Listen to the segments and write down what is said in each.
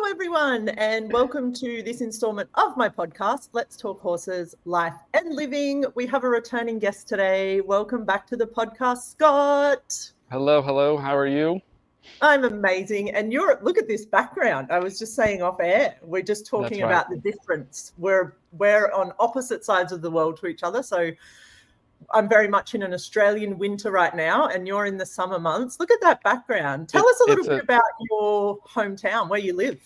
everyone, and welcome to this installment of my podcast, Let's Talk Horses, Life and Living. We have a returning guest today. Welcome back to the podcast, Scott. Hello. How are you? I'm amazing. And look at this background. I was just saying off air, we're just talking about the difference. We're on opposite sides of the world to each other. So I'm very much in an Australian winter right now, and you're in the summer months. Look at that background. Tell us a little bit about your hometown, where you live.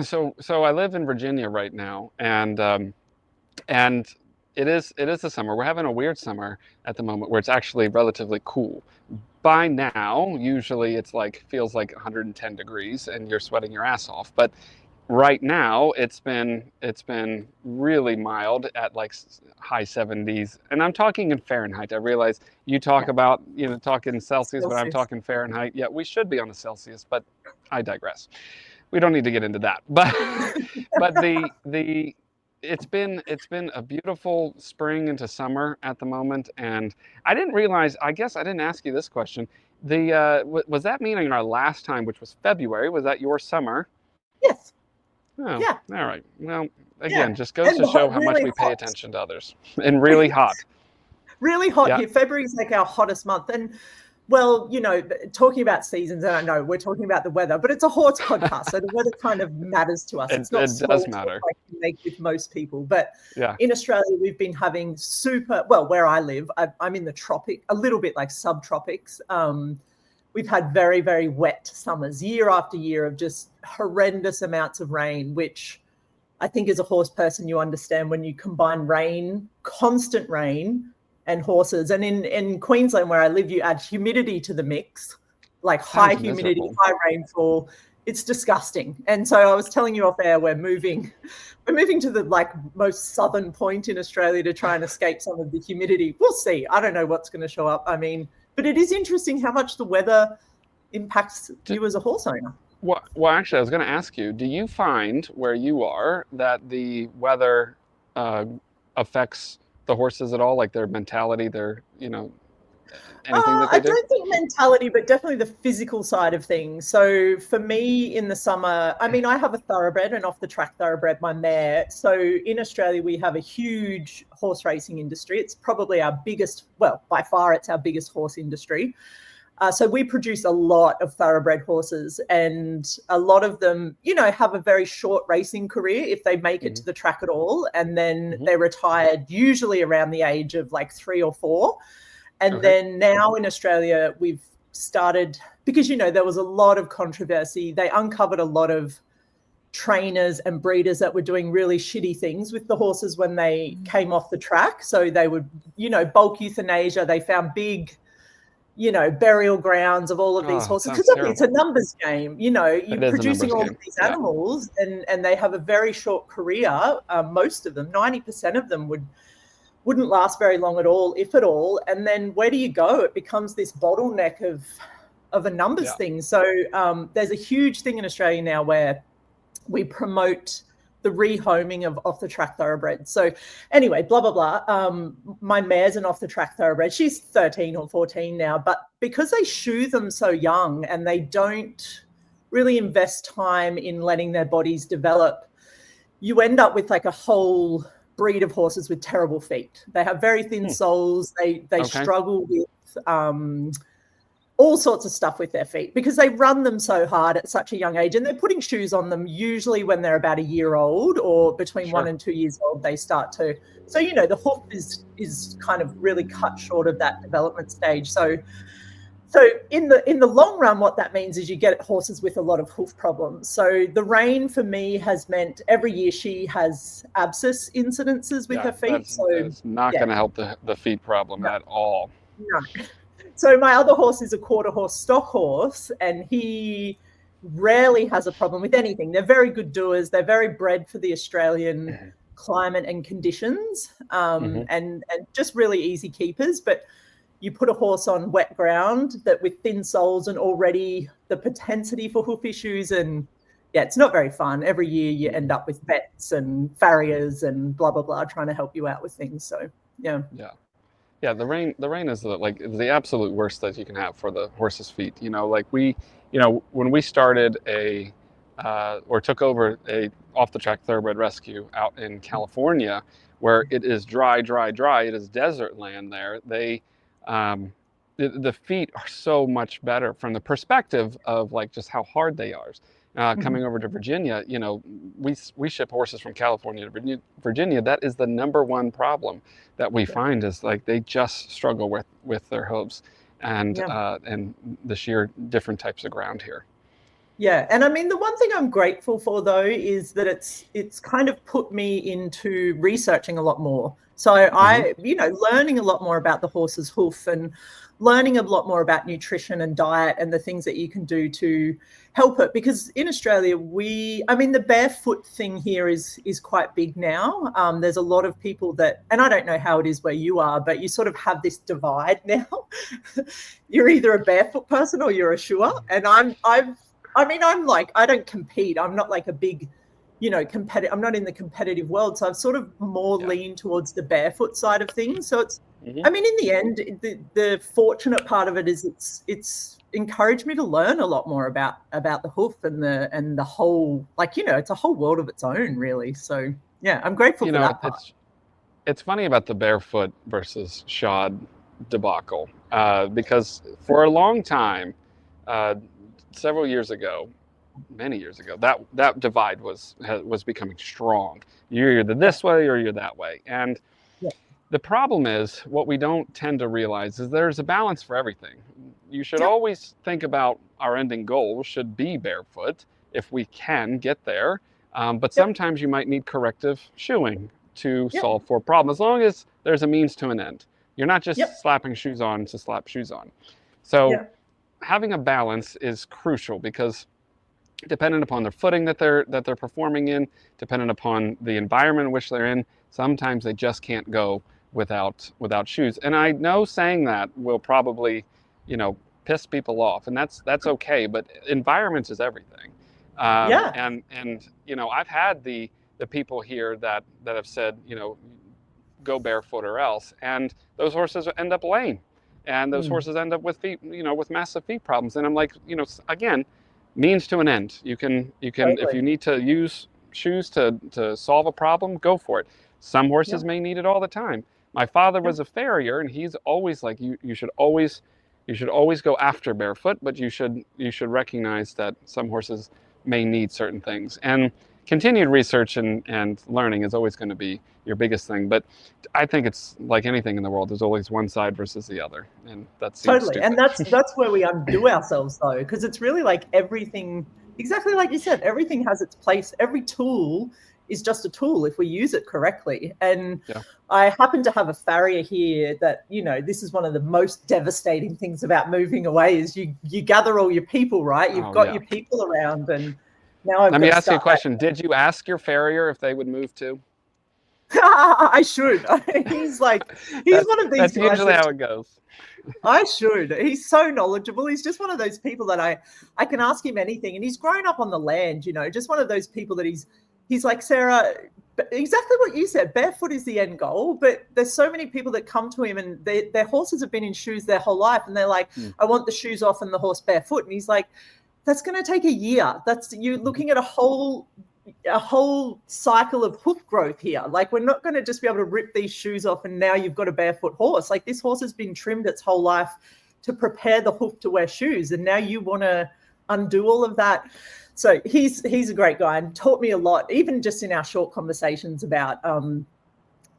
So I live in Virginia right now, and it is the summer. We're having a weird summer at the moment where it's actually relatively cool. By now, usually it's feels like 110 degrees and you're sweating your ass off. But right now it's been really mild at high 70s, and I'm talking in Fahrenheit. I realize you talk about talk in Celsius, but I'm talking Fahrenheit. Yeah, we should be on the Celsius, but I digress. We don't need to get into that. But it's been a beautiful spring into summer at the moment, and I didn't realize. I guess I didn't ask you this question. Was that meaning our last time, which was February? Was that your summer? Yes. Oh, yeah. All right. Well, again, just goes to show how much we pay attention to others. And really hot. Really hot here. February is our hottest month. And, well, talking about seasons, and I know we're talking about the weather, but it's a horse podcast, so the weather kind of matters to us. It's not it does matter. Like you make with most people. But in Australia, we've been having where I live, I'm in the tropic, a little bit like subtropics. We've had very, very wet summers, year after year, of just horrendous amounts of rain, which I think as a horse person, you understand when you combine rain, constant rain, and horses. And in Queensland, where I live, you add humidity to the mix, like high humidity, high rainfall. It's disgusting. And so I was telling you off air, we're moving to the most southern point in Australia to try and escape some of the humidity. We'll see. I don't know what's going to show up. But it is interesting how much the weather impacts you as a horse owner. Well, actually, I was going to ask you, do you find where you are that the weather affects the horses at all, like their mentality, their, anything that they do? I don't think mentality, but definitely the physical side of things. So for me in the summer, I have a thoroughbred, an off-the-track thoroughbred, my mare. So in Australia, we have a huge horse racing industry. It's probably our biggest, by far, it's our biggest horse industry. So we produce a lot of thoroughbred horses, and a lot of them, have a very short racing career if they make it to the track at all. And then they're retired usually around the age of 3 or 4. And then now in Australia, we've started, because, there was a lot of controversy. They uncovered a lot of trainers and breeders that were doing really shitty things with the horses when they came off the track. So they would, bulk euthanasia. They found big, burial grounds of all of these horses, because it's a numbers game. You're producing all of these animals, and they have a very short career. Most of them, 90% of them wouldn't last very long at all, if at all. And then where do you go? It becomes this bottleneck of a numbers thing. So there's a huge thing in Australia now where we promote the rehoming of off-the-track thoroughbreds. So anyway, blah, blah, blah. My mare's an off-the-track thoroughbred. She's 13 or 14 now, but because they shoe them so young and they don't really invest time in letting their bodies develop, you end up with a whole breed of horses with terrible feet. They have very thin soles. They struggle with all sorts of stuff with their feet because they run them so hard at such a young age, and they're putting shoes on them usually when they're about a year old, or between 1 and 2 years old they start to. So the hoof is kind of really cut short of that development stage. So in the long run, what that means is you get horses with a lot of hoof problems. So the rain for me has meant every year she has abscess incidences with her feet. That's not going to help the feet problem at all. No. So my other horse is a quarter horse stock horse, and he rarely has a problem with anything. They're very good doers. They're very bred for the Australian climate and conditions, and just really easy keepers. But you put a horse on wet ground that with thin soles and already the propensity for hoof issues, and it's not very fun. Every year you end up with vets and farriers and blah, blah, blah, trying to help you out with things. So, Yeah, the rain is the absolute worst that you can have for the horse's feet. When we started a or took over a off-the-track thoroughbred rescue out in California, where it is dry, dry, dry. It is desert land there. The feet are so much better from the perspective of like just how hard they are. Coming over to Virginia, you know, we ship horses from California to Virginia. That is the number one problem that we find is like they just struggle with their hooves and the sheer different types of ground here. Yeah, and I mean the one thing I'm grateful for though is that it's kind of put me into researching a lot more. So I, you know, learning a lot more about the horse's hoof and learning a lot more about nutrition and diet and the things that you can do to help it. Because in Australia, I mean, the barefoot thing here is quite big now. There's a lot of people that, and I don't know how it is where you are, but you sort of have this divide now. You're either a barefoot person or you're a shoer. And I'm like, I don't compete. I'm not like a big, you know, I'm not in the competitive world. So I've sort of more leaned towards the barefoot side of things. So it's, I mean, in the end, the fortunate part of it is it's encouraged me to learn a lot more about the hoof and the whole, like, you know, it's a whole world of its own, really. So yeah, I'm grateful for that part. It's funny about the barefoot versus shod debacle, because for a long time, several years ago, many years ago, that divide was becoming strong. You're either this way or you're that way. And the problem is, what we don't tend to realize is there's a balance for everything. You should always think about our ending goal should be barefoot if we can get there. But sometimes you might need corrective shoeing to solve for a problem, as long as there's a means to an end. You're not just slapping shoes on to slap shoes on. So having a balance is crucial, because dependent upon their footing that they're performing in, dependent upon the environment in which they're in, sometimes they just can't go without shoes. And I know saying that will probably, you know, piss people off, and that's okay. But environment is everything. And you know, I've had the people here that have said, you know, go barefoot or else, and those horses end up lame, and those horses end up with feet, you know, with massive feet problems. And I'm like, you know, again, means to an end. You can if you need to use shoes to solve a problem, go for it. Some horses may need it all the time. My father was a farrier, and he's always like, you should always go after barefoot, but you should recognize that some horses may need certain things. And continued research and learning is always going to be your biggest thing. But I think it's like anything in the world, there's always one side versus the other, and that's totally. And that's where we undo ourselves though, because it's really like everything, exactly like you said, everything has its place. Every tool is just a tool if we use it correctly. And I happen to have a farrier here that, you know, this is one of the most devastating things about moving away is you gather all your people, right? You've got your people around, and now let me ask you a question. Did you ask your farrier if they would move too? I should. He's one of these. That's usually how it goes. I should. He's so knowledgeable. He's just one of those people that I can ask him anything, and he's grown up on the land, you know, just one of those people that he's like, Sarah, exactly what you said, barefoot is the end goal, but there's so many people that come to him and their horses have been in shoes their whole life, and they're like, I want the shoes off and the horse barefoot. And he's like, that's going to take a year. You're looking at a whole cycle of hoof growth here. Like, we're not going to just be able to rip these shoes off and now you've got a barefoot horse. Like, this horse has been trimmed its whole life to prepare the hoof to wear shoes, and now you want to undo all of that. So he's a great guy and taught me a lot, even just in our short conversations about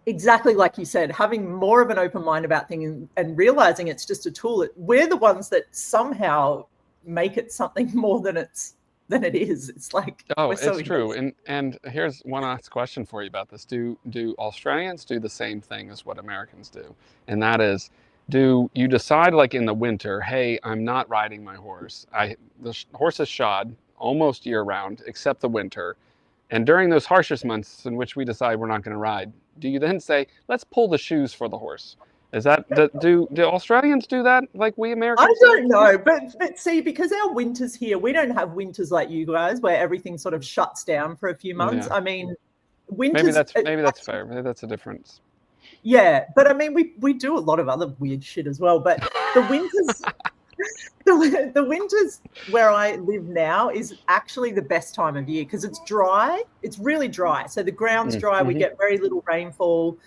exactly like you said, having more of an open mind about things and realizing it's just a tool. We're the ones that somehow make it something more than it is. It's like, it's true. And here's one last question for you about this. Do Australians do the same thing as what Americans do? And that is, do you decide, like in the winter, hey, I'm not riding my horse. The horse is shod almost year round except the winter, and during those harshest months in which we decide we're not going to ride, do you then say, let's pull the shoes for the horse? Is that do Australians do that like we Americans? I don't know, but see, because our winters here, we don't have winters like you guys where everything sort of shuts down for a few months. I mean, winters. Maybe that's fair. Maybe that's a difference. Yeah, but I mean, we do a lot of other weird shit as well. But the winters, The winters where I live now is actually the best time of year because it's dry. It's really dry. So the ground's dry. We get very little rainfall.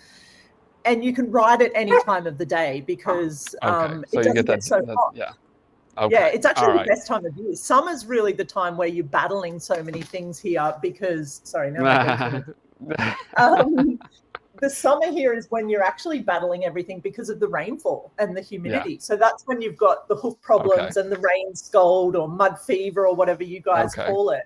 And you can ride it any time of the day because So it doesn't get so hot. Yeah. Okay. Yeah, it's actually All the right. best time of year. Summer's really the time where you're battling so many things here because, sorry, now my the summer here is when you're actually battling everything because of the rainfall and the humidity. So that's when you've got the hoof problems and the rain scald or mud fever or whatever you guys call it.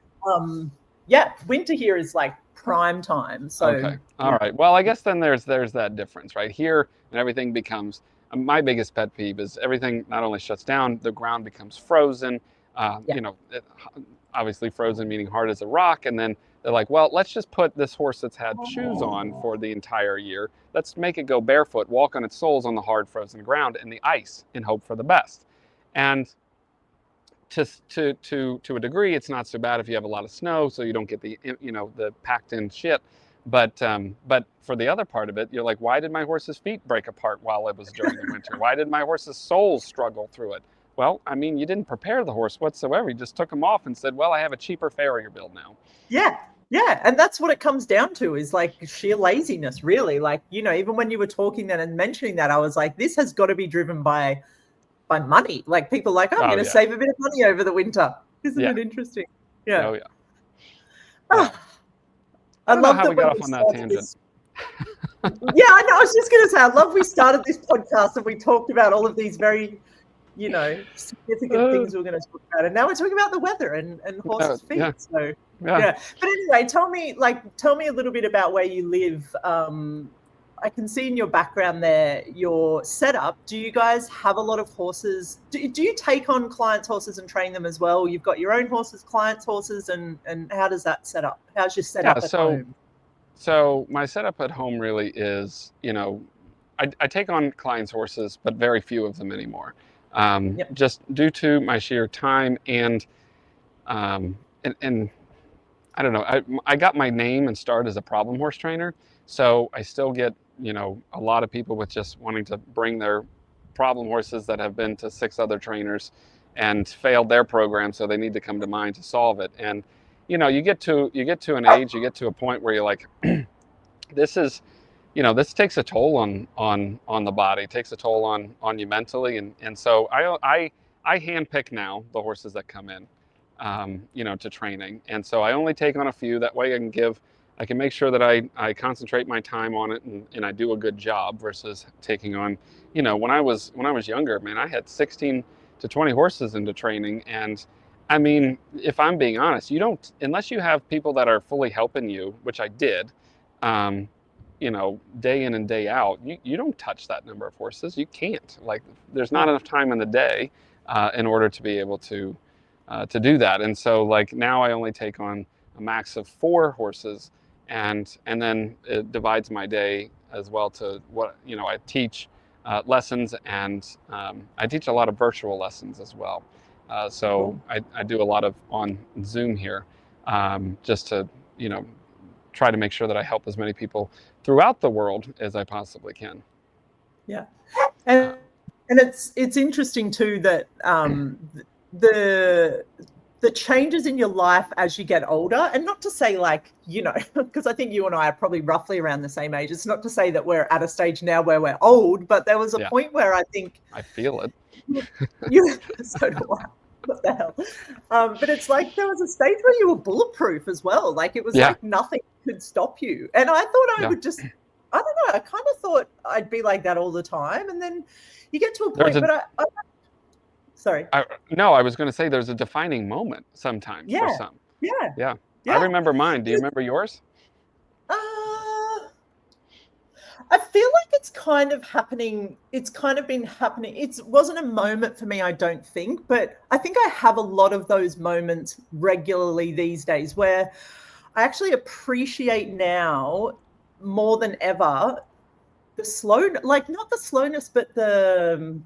Yeah, winter here is like prime time. So all right. Well, I guess then there's that difference right here, and everything becomes. My biggest pet peeve is everything not only shuts down, the ground becomes frozen. You know, obviously frozen meaning hard as a rock, and then they're like, well, let's just put this horse that's had shoes on for the entire year. Let's make it go barefoot, walk on its soles on the hard frozen ground and the ice, and hope for the best. And to a degree, it's not so bad if you have a lot of snow, so you don't get the the packed in shit. But for the other part of it, you're like, why did my horse's feet break apart while it was during the winter? Why did my horse's soles struggle through it? Well, I mean, you didn't prepare the horse whatsoever. You just took him off and said, well, I have a cheaper farrier build now. Yeah, and that's what it comes down to is like sheer laziness, really. Like, even when you were talking then and mentioning that, I was like, this has got to be driven by money. Like people like, I'm going to save a bit of money over the winter. Isn't it interesting? Yeah. Oh, yeah. I don't know love how that we got off on that tangent. I know. I was just going to say, I love we started this podcast and we talked about all of these very, significant things we were going to talk about. And now we're talking about the weather and horses' feet. So, But anyway, tell me a little bit about where you live. I can see in your background there, your setup. Do you guys have a lot of horses? Do you take on clients' horses and train them as well? You've got your own horses, clients' horses, and how does that set up? How's your setup at home? So my setup at home really is, I take on clients' horses, but very few of them anymore. Just due to my sheer time and I don't know, I got my name and start as a problem horse trainer. So I still get, a lot of people with just wanting to bring their problem horses that have been to 6 other trainers and failed their program. So they need to come to mine to solve it. And, you get to an age, you get to a point where you're like, this is, this takes a toll on the body, it takes a toll on you mentally. And so I handpick now the horses that come in, to training. And so I only take on a few. That way I can make sure that I concentrate my time on it and I do a good job versus taking on, when I was younger, man, I had 16 to 20 horses into training. And I mean, if I'm being honest, you don't, unless you have people that are fully helping you, which I did, day in and day out, you don't touch that number of horses. You can't. Like, there's not enough time in the day in order to be able to do that. And so, like, now I only take on a max of 4 horses, and then it divides my day as well to what I teach lessons, and I teach a lot of virtual lessons as well. So I do a lot of on Zoom here, just to try to make sure that I help as many people throughout the world as I possibly can. Yeah, and it's interesting too that the changes in your life as you get older, and not to say like, because I think you and I are probably roughly around the same age. It's not to say that we're at a stage now where we're old, but there was a point where I think I feel it. So do I. What the hell? But it's like there was a stage where you were bulletproof as well. Like it was like nothing could stop you. And I thought I would just, I don't know, I kind of thought I'd be like that all the time. And then you get to a point, sorry. No, I was going to say there's a defining moment sometimes for some. Yeah. I remember mine. Do you remember yours? I feel like it's kind of happening. It's kind of been happening. It wasn't a moment for me, I don't think, but I think I have a lot of those moments regularly these days where I actually appreciate now more than ever the slow, like not the slowness, but the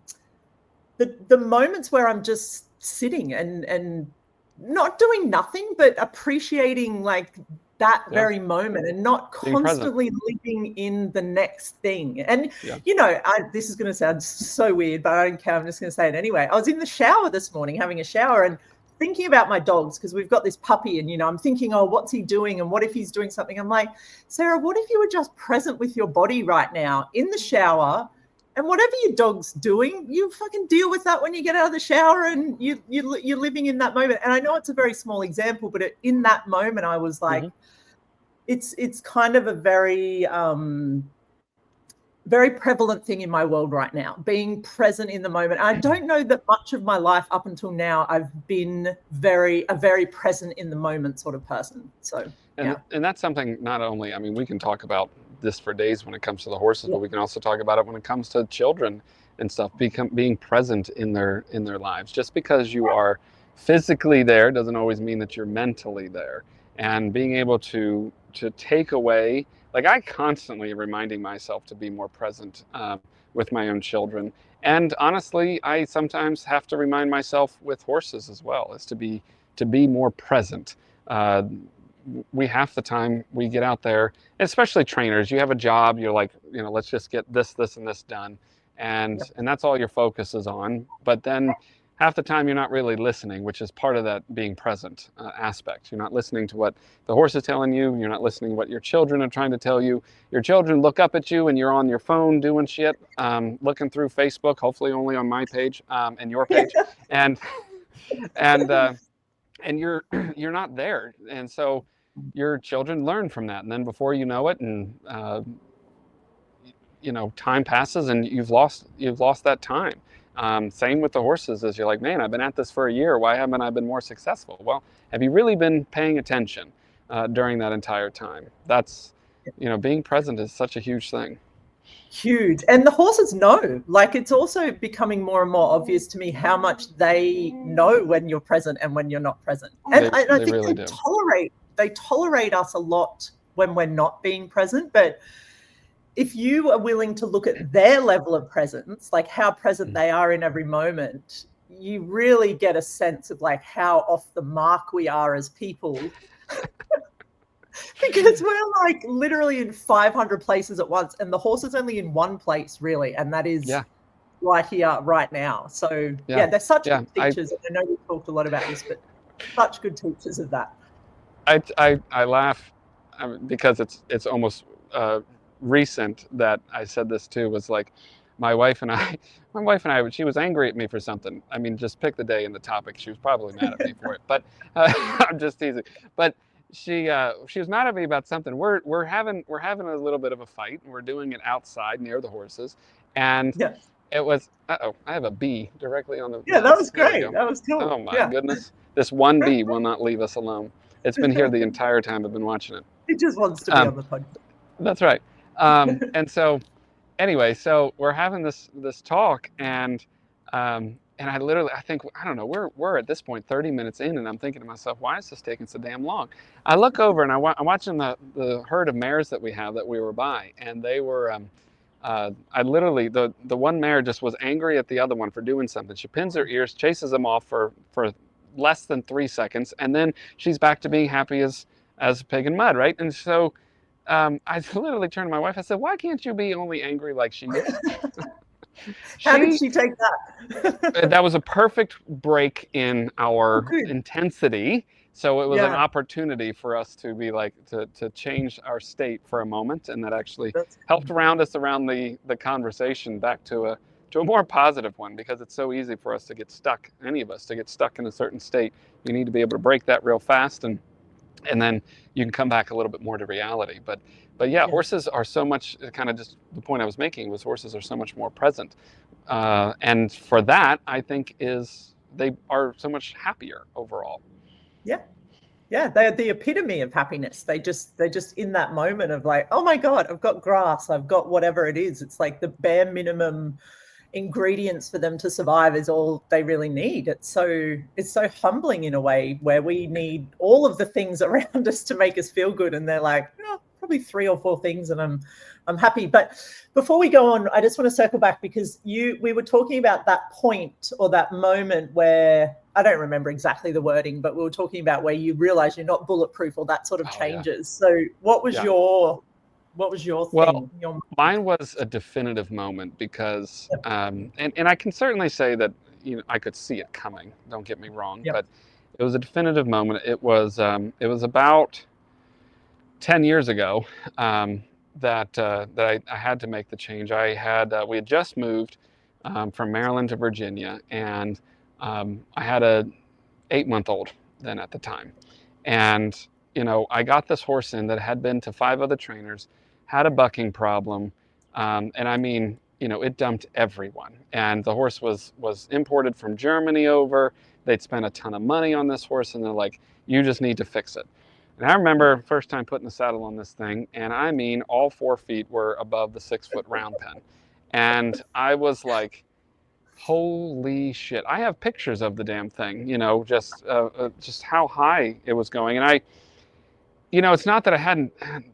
moments where I'm just sitting and not doing nothing, but appreciating like that very moment and not Being present. constantly living in the next thing. And, Yeah. you know, this is going to sound so weird, but I don't care. I'm just going to say it anyway. I was in the shower this morning, having a shower, and thinking about my dogs, because we've got this puppy, and, you know, I'm thinking, oh, what's he doing? And what if he's doing something? I'm like, Sarah, what if you were just present with your body right now in the shower? And whatever your dog's doing, you fucking deal with that when you get out of the shower, and you're living in that moment. And I know it's a very small example, but in that moment, I was like, it's kind of a very, very prevalent thing in my world right now, being present in the moment. I don't know that much of my life up until now, I've been a very present in the moment sort of person. So, and that's something not only, I mean, we can talk about this for days when it comes to the horses, but we can also talk about it when it comes to children and stuff, being present in their lives. Just because you are physically there doesn't always mean that you're mentally there. And being able to take away, like, I constantly reminding myself to be more present with my own children. And honestly, I sometimes have to remind myself with horses as well, is to be more present. We half the time we get out there, especially trainers, you have a job, you're like, you know, let's just get this and this done. And that's all your focus is on. But then half the time you're not really listening, which is part of that being present aspect. You're not listening to what the horse is telling you. You're not listening to what your children are trying to tell you. Your children look up at you and you're on your phone doing shit, looking through Facebook, hopefully only on my page and your page. And you're not there. And so your children learn from that. And then before you know it, and you know, time passes and you've lost that time. Same with the horses, is you're like, man, I've been at this for a year. Why haven't I been more successful? Well, have you really been paying attention during that entire time? That's, you know, being present is such a huge thing. Huge. And the horses know, like, it's also becoming more and more obvious to me how much they know when you're present and when you're not present. And I think really they tolerate us a lot when we're not being present. But if you are willing to look at their level of presence, like how present they are in every moment, you really get a sense of like how off the mark we are as people. Because we're like literally in 500 places at once, and the horse is only in one place really, and that is right here, right now. So they're such good teachers. I know we've talked a lot about this, but such good teachers of that. I laugh because it's almost recent that I said this too. Was like my wife and I, she was angry at me for something. I mean, just pick the day and the topic. She was probably mad at me for it, but I'm just teasing. But she was mad at me about something. We're having a little bit of a fight. We're doing it outside near the horses, and it was I have a bee directly on the. Yeah, that was great. That was cool. Oh my goodness, this one bee will not leave us alone. It's been here the entire time I've been watching it. It just wants to be on the podcast. That's right. And so, anyway, so we're having this talk, and I think, I don't know, we're at this point 30 minutes in, and I'm thinking to myself, why is this taking so damn long? I look over and I'm watching the herd of mares that we have that we were by, and they were, I literally, the one mare just was angry at the other one for doing something. She pins her ears, chases them off for less than 3 seconds, and then she's back to being happy as a pig in mud, right? And so I literally turned to my wife. I said, why can't you be only angry like she is? How did she take that? That was a perfect break in our intensity. So it was an opportunity for us to be like, to change our state for a moment. And that actually helped round us around the conversation back to a more positive one, because it's so easy for us to get stuck, any of us, to get stuck in a certain state. You need to be able to break that real fast, and then you can come back a little bit more to reality. But horses are so much, kind of just the point I was making was, horses are so much more present. And for that, I think they are so much happier overall. Yeah. Yeah, they're the epitome of happiness. They're just in that moment of like, oh my God, I've got grass, I've got whatever it is. It's like the bare minimum ingredients for them to survive is all they really need. It's so humbling in a way, where we need all of the things around us to make us feel good, and they're like, no, probably 3 or 4 things, and I'm happy. But before we go on, I just want to circle back because we were talking about that point or that moment where, I don't remember exactly the wording, but we were talking about where you realize you're not bulletproof or that sort of changes. So what was your Well, thing? mine was a definitive moment because, and I can certainly say that, I could see it coming. Don't get me wrong, but it was a definitive moment. It was about 10 years ago that I had to make the change. We had just moved from Maryland to Virginia, and I had a 8-month-old then at the time, and I got this horse in that had been to 5 other trainers, had a bucking problem, and I mean, it dumped everyone. And the horse was imported from Germany over. They'd spent a ton of money on this horse, and they're like, "You just need to fix it." And I remember first time putting the saddle on this thing, and I mean, all 4 feet were above the 6-foot round pen, and I was like, holy shit. I have pictures of the damn thing, just how high it was going. And it's not that I hadn't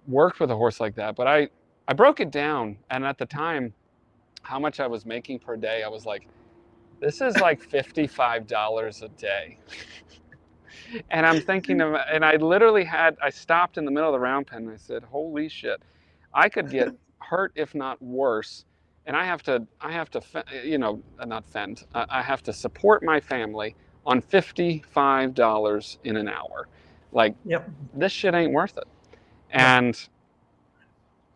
worked with a horse like that, but I broke it down. And at the time, how much I was making per day, I was like, this is like $55 a day. And I'm thinking and I stopped in the middle of the round pen and I said, holy shit, I could get hurt, if not worse. And I have to, not fend. I have to support my family on $55 in an hour. Like, this shit ain't worth it. And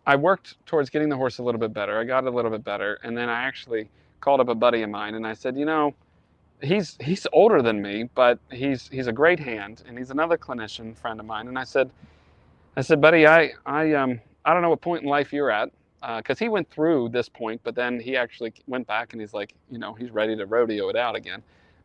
I worked towards getting the horse a little bit better. I got a little bit better. And then I actually called up a buddy of mine and I said, he's older than me, but he's a great hand, and he's another clinician friend of mine. And I said, buddy, I don't know what point in life you're at, because he went through this point, but then he actually went back and he's like, he's ready to rodeo it out again.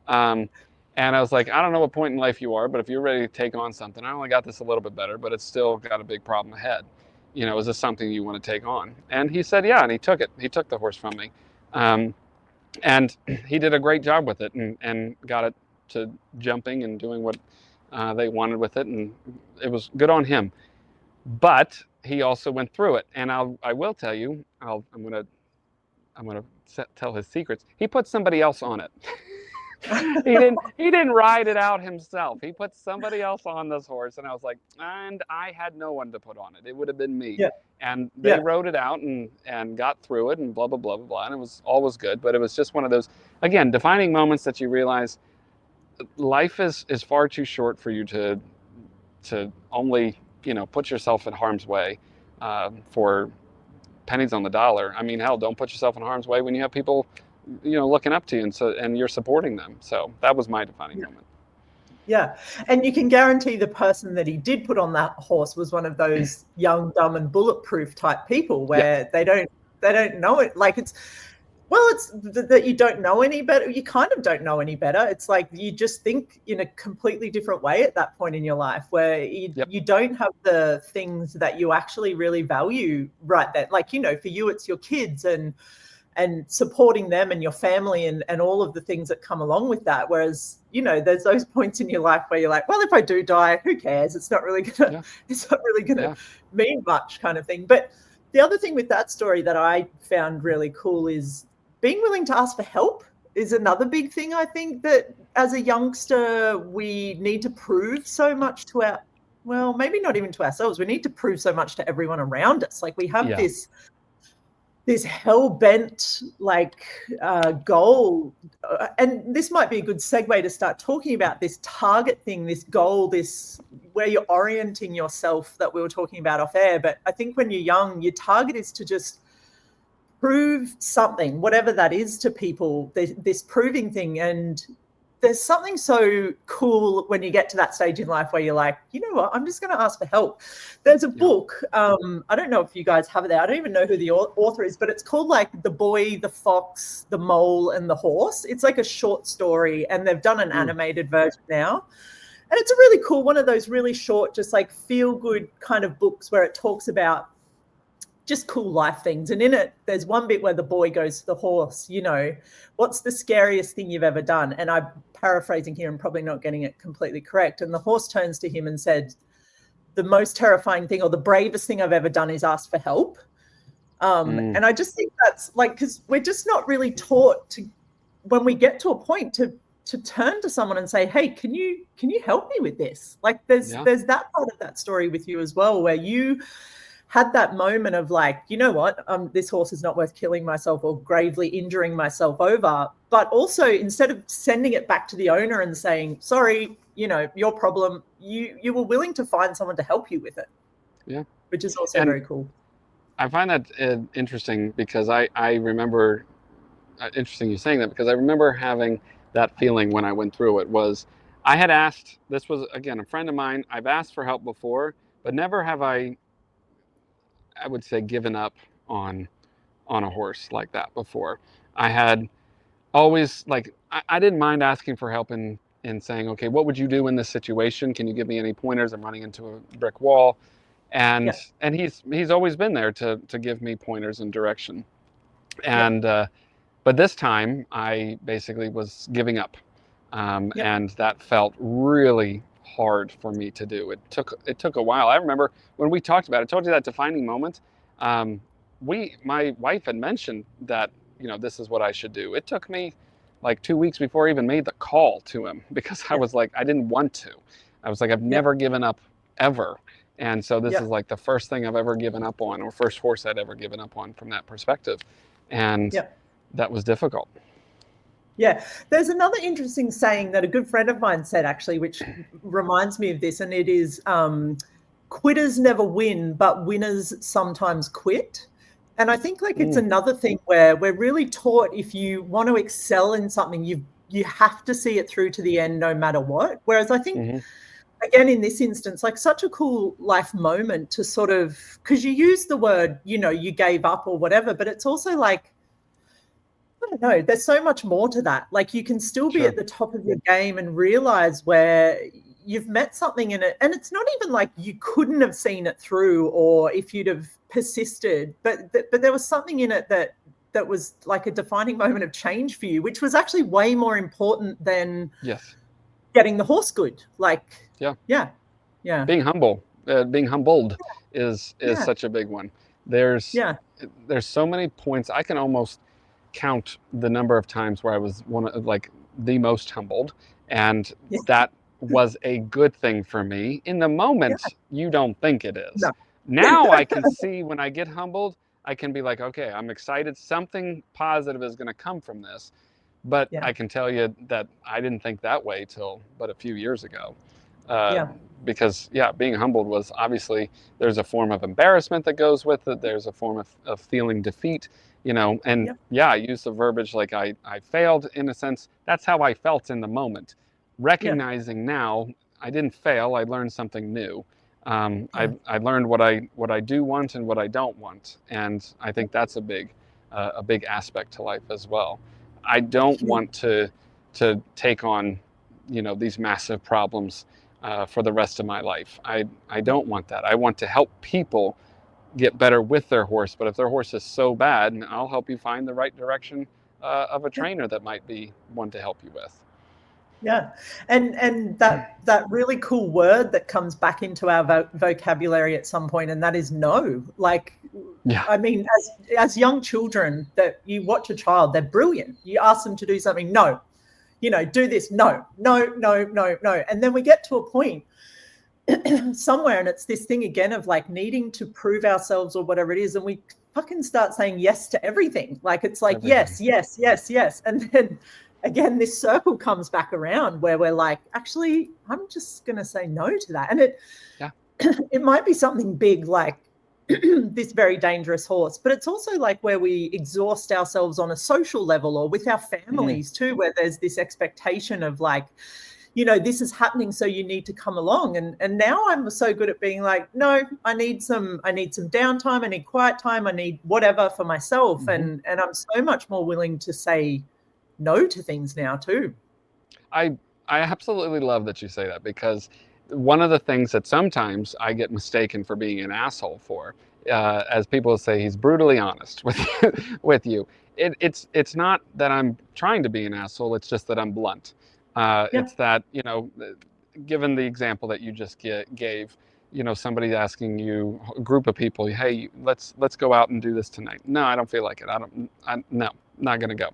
And I was like, I don't know what point in life you are, but if you're ready to take on something, I only got this a little bit better, but it's still got a big problem ahead. Is this something you want to take on? And he said, yeah, and he took it. He took the horse from me. And he did a great job with it and got it to jumping and doing what they wanted with it. And it was good on him. But he also went through it. And I will tell you, I'm going to tell his secrets. He put somebody else on it. He didn't ride it out himself. He put somebody else on this horse, and I was like, and I had no one to put on it. It would have been me. Yeah. And they rode it out and got through it and blah, blah, blah, blah, blah. And it was always good. But it was just one of those, again, defining moments that you realize life is far too short for you to only, put yourself in harm's way for pennies on the dollar. I mean, hell, don't put yourself in harm's way when you have people looking up to you, and you're supporting them. So that was my defining moment. Yeah. And you can guarantee the person that he did put on that horse was one of those young, dumb and bulletproof type people where they don't know it. Like it's that you don't know any better. You kind of don't know any better. It's like you just think in a completely different way at that point in your life where you don't have the things that you actually really value right then. Like, for you, it's your kids and supporting them and your family and all of the things that come along with that. Whereas, there's those points in your life where you're like, well, if I do die, who cares? It's not really gonna mean much kind of thing. But the other thing with that story that I found really cool is being willing to ask for help is another big thing. I think that as a youngster, we need to prove so much to maybe not even to ourselves. We need to prove so much to everyone around us. Like we have this hell-bent goal. And this might be a good segue to start talking about this target thing, this goal, this where you're orienting yourself that we were talking about off air. But I think when you're young, your target is to just prove something, whatever that is to people, this proving thing. And there's something so cool when you get to that stage in life where you're like, you know what, I'm just going to ask for help. There's a book, I don't know if you guys have it there. I don't even know who the author is, but it's called like The Boy, the Fox, the Mole and the Horse. It's like a short story and they've done an animated version now. And it's a really cool, one of those really short, just like feel good kind of books where it talks about just cool life things. And in it, there's one bit where the boy goes to the horse, what's the scariest thing you've ever done? And I'm paraphrasing here and probably not getting it completely correct. And the horse turns to him and said, the most terrifying thing or the bravest thing I've ever done is ask for help. And I just think that's like, because we're just not really taught to, when we get to a point, to turn to someone and say, hey, can you help me with this? Like there's that part of that story with you as well, where you had that moment of like, you know what, this horse is not worth killing myself or gravely injuring myself over. But also, instead of sending it back to the owner and saying, sorry, you know, your problem, you were willing to find someone to help you with it. Yeah. Which is also very cool. I find that interesting because I remember, interesting you saying that, because I remember having that feeling when I went through it. Was I had asked, this was again a friend of mine, I've asked for help before, but never have I would say given up on a horse like that before. I had always, like, I didn't mind asking for help in saying, okay, what would you do in this situation? Can you give me any pointers? I'm running into a brick wall. And he's always been there to give me pointers and direction. And but this time I basically was giving up, and that felt really hard for me to do. It took a while. I remember when we talked about it, I told you that defining moment. My wife had mentioned that, you know, this is what I should do. It took me like 2 weeks before I even made the call to him, because I was like, I didn't want to. I was like, I've never given up ever. And so this is like the first thing I've ever given up on, or first horse I'd ever given up on from that perspective. And that was difficult. Yeah. There's another interesting saying that a good friend of mine said, actually, which reminds me of this. And it is, quitters never win, but winners sometimes quit. And I think like it's another thing where we're really taught, if you want to excel in something, you have to see it through to the end no matter what. Whereas I think, again, in this instance, like such a cool life moment to sort of, because you use the word, you know, you gave up or whatever, but it's also like, I don't know, there's so much more to that. Like you can still be at the top of your game and realize where you've met something in it. And it's not even like you couldn't have seen it through, or if you'd have persisted, but there was something in it that was like a defining moment of change for you, which was actually way more important than getting the horse good. Like, being humbled is such a big one. There's so many points. I can almost count the number of times where I was the most humbled, and that was a good thing for me. In the moment, you don't think it is. Now I can see when I get humbled, I can be like, okay, I'm excited. Something positive is going to come from this. But I can tell you that I didn't think that way till but a few years ago. Because being humbled was obviously, there's a form of embarrassment that goes with it. There's a form of feeling defeat, you know, and I use the verbiage like I failed in a sense. That's how I felt in the moment. Recognizing now I didn't fail. I learned something new. I learned what I do want and what I don't want. And I think that's a big aspect to life as well. I don't want to take on, you know, these massive problems for the rest of my life. I don't want that. I want to help people get better with their horse. But if their horse is so bad, I'll help you find the right direction of a trainer that might be one to help you with. Yeah. And that really cool word that comes back into our vocabulary at some point, and that is no. Like, I mean, as young children, that you watch a child, they're brilliant. You ask them to do something, no. You know, do this, no. And then we get to a point somewhere, and it's this thing again of like needing to prove ourselves or whatever it is, and we fucking start saying yes to everything. Like it's like yes. And then again, this circle comes back around where we're like, actually, I'm just going to say no to that. And it might be something big like this very dangerous horse, but it's also like where we exhaust ourselves on a social level or with our families too, where there's this expectation of like, you know, this is happening, so you need to come along. And now I'm so good at being like, no, I need some downtime, I need quiet time, I need whatever for myself. And I'm so much more willing to say no to things now too. I absolutely love that you say that, because one of the things that sometimes I get mistaken for being an asshole for, as people say, he's brutally honest with you. It's not that I'm trying to be an asshole. It's just that I'm blunt. It's that, you know, given the example that you just gave, somebody asking you, a group of people, hey, let's go out and do this tonight. No, I don't feel like it. No, not going to go.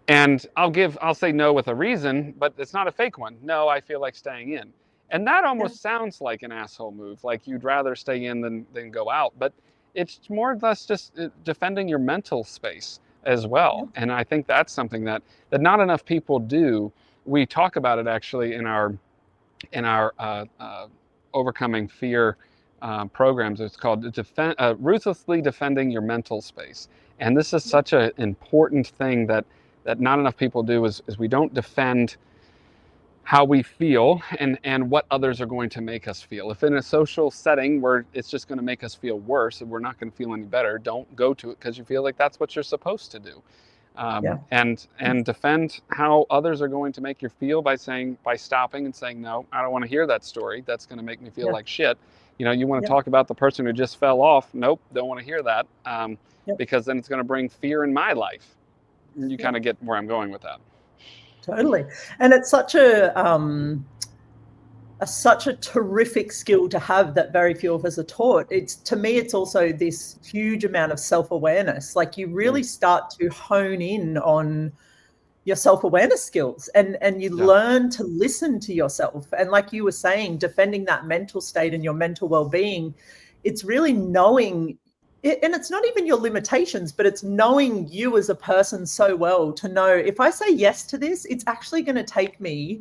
And I'll say no with a reason, but it's not a fake one. No, I feel like staying in. And that almost sounds like an asshole move, like you'd rather stay in than go out. But it's more or less just defending your mental space as well. And I think that's something that not enough people do. We talk about it actually in our overcoming fear programs. It's called ruthlessly defending your mental space. And this is such an important thing that not enough people do is we don't defend how we feel and what others are going to make us feel. If in a social setting where it's just going to make us feel worse and we're not going to feel any better, don't go to it because you feel like that's what you're supposed to do. And defend how others are going to make you feel by stopping and saying, no, I don't want to hear that story. That's going to make me feel like shit. You want to talk about the person who just fell off. Nope, don't want to hear that because then it's going to bring fear in my life. You kind of get where I'm going with that. Totally. And it's such a terrific skill to have that very few of us are taught. To me, it's also this huge amount of self-awareness. Like you really start to hone in on your self-awareness skills and you learn to listen to yourself. And like you were saying, defending that mental state and your mental well-being, it's really knowing it, and it's not even your limitations, but it's knowing you as a person so well to know if I say yes to this, it's actually going to take me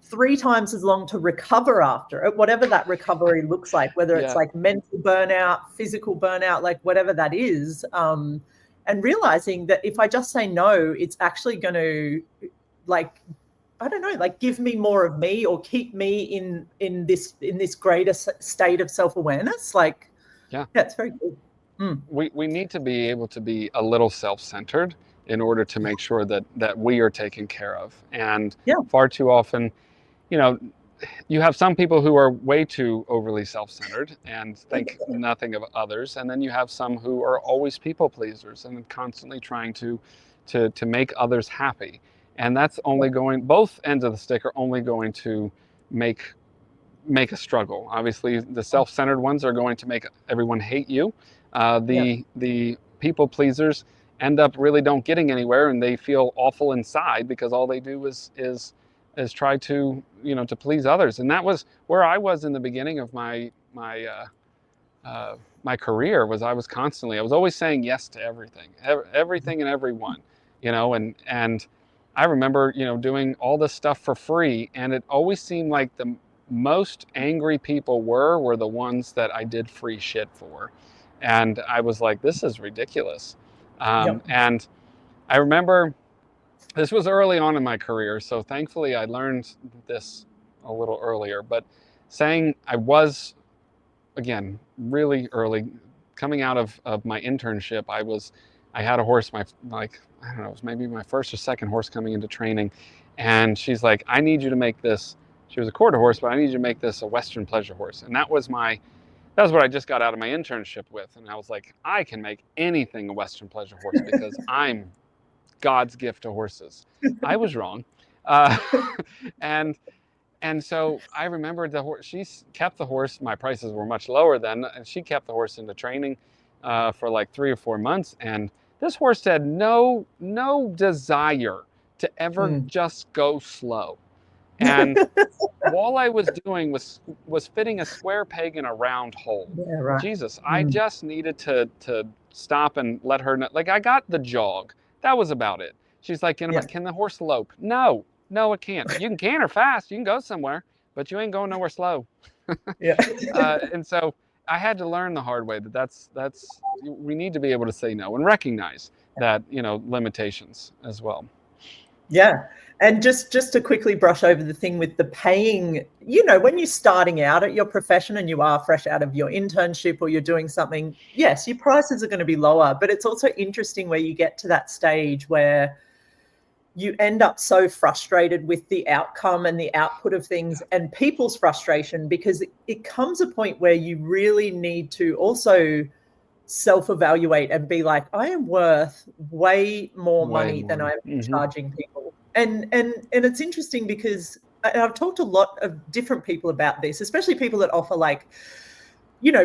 3 times as long to recover after it, whatever that recovery looks like, whether it's like mental burnout, physical burnout, like whatever that is. And realizing that if I just say no, it's actually going to give me more of me or keep me in this greater state of self-awareness. It's very good. We need to be able to be a little self-centered in order to make sure that we are taken care of. And far too often, you have some people who are way too overly self-centered and think nothing of others. And then you have some who are always people pleasers and constantly trying to make others happy. And that's only both ends of the stick are only going to make a struggle. Obviously, the self-centered ones are going to make everyone hate you. The people pleasers end up really don't getting anywhere, and they feel awful inside because all they do is try to to please others. And that was where I was in the beginning of my career. I was always saying yes to everything and everyone, and I remember doing all this stuff for free, and it always seemed like the most angry people were the ones that I did free shit for. And I was like, this is ridiculous. And I remember this was early on in my career, so thankfully I learned this a little earlier, but saying I was, again, really early, coming out of my internship, I had a horse, I don't know, it was maybe my first or second horse coming into training, and she's like, I need you to make this, she was a quarter horse, but I need you to make this a Western pleasure horse. And that was what I just got out of my internship with. And I was like, I can make anything a Western pleasure horse because I'm God's gift to horses. I was wrong. And so I remembered the horse, she kept the horse, my prices were much lower then, and she kept the horse into training for like 3 or 4 months. And this horse had no desire to ever just go slow. And all I was doing was fitting a square peg in a round hole. Jesus, I just needed to stop and let her know. Like, I got the jog. That was about it. She's like, can the horse lope? No, it can't. You can canter fast. You can go somewhere, but you ain't going nowhere slow. And so I had to learn the hard way that's we need to be able to say no and recognize that, limitations as well. Yeah. And just to quickly brush over the thing with the paying, when you're starting out at your profession and you are fresh out of your internship or you're doing something, yes, your prices are going to be lower. But it's also interesting where you get to that stage where you end up so frustrated with the outcome and the output of things and people's frustration, because it comes a point where you really need to also self-evaluate and be like, I am worth way more money than I'm charging people. And it's interesting because and I've talked to a lot of different people about this, especially people that offer like,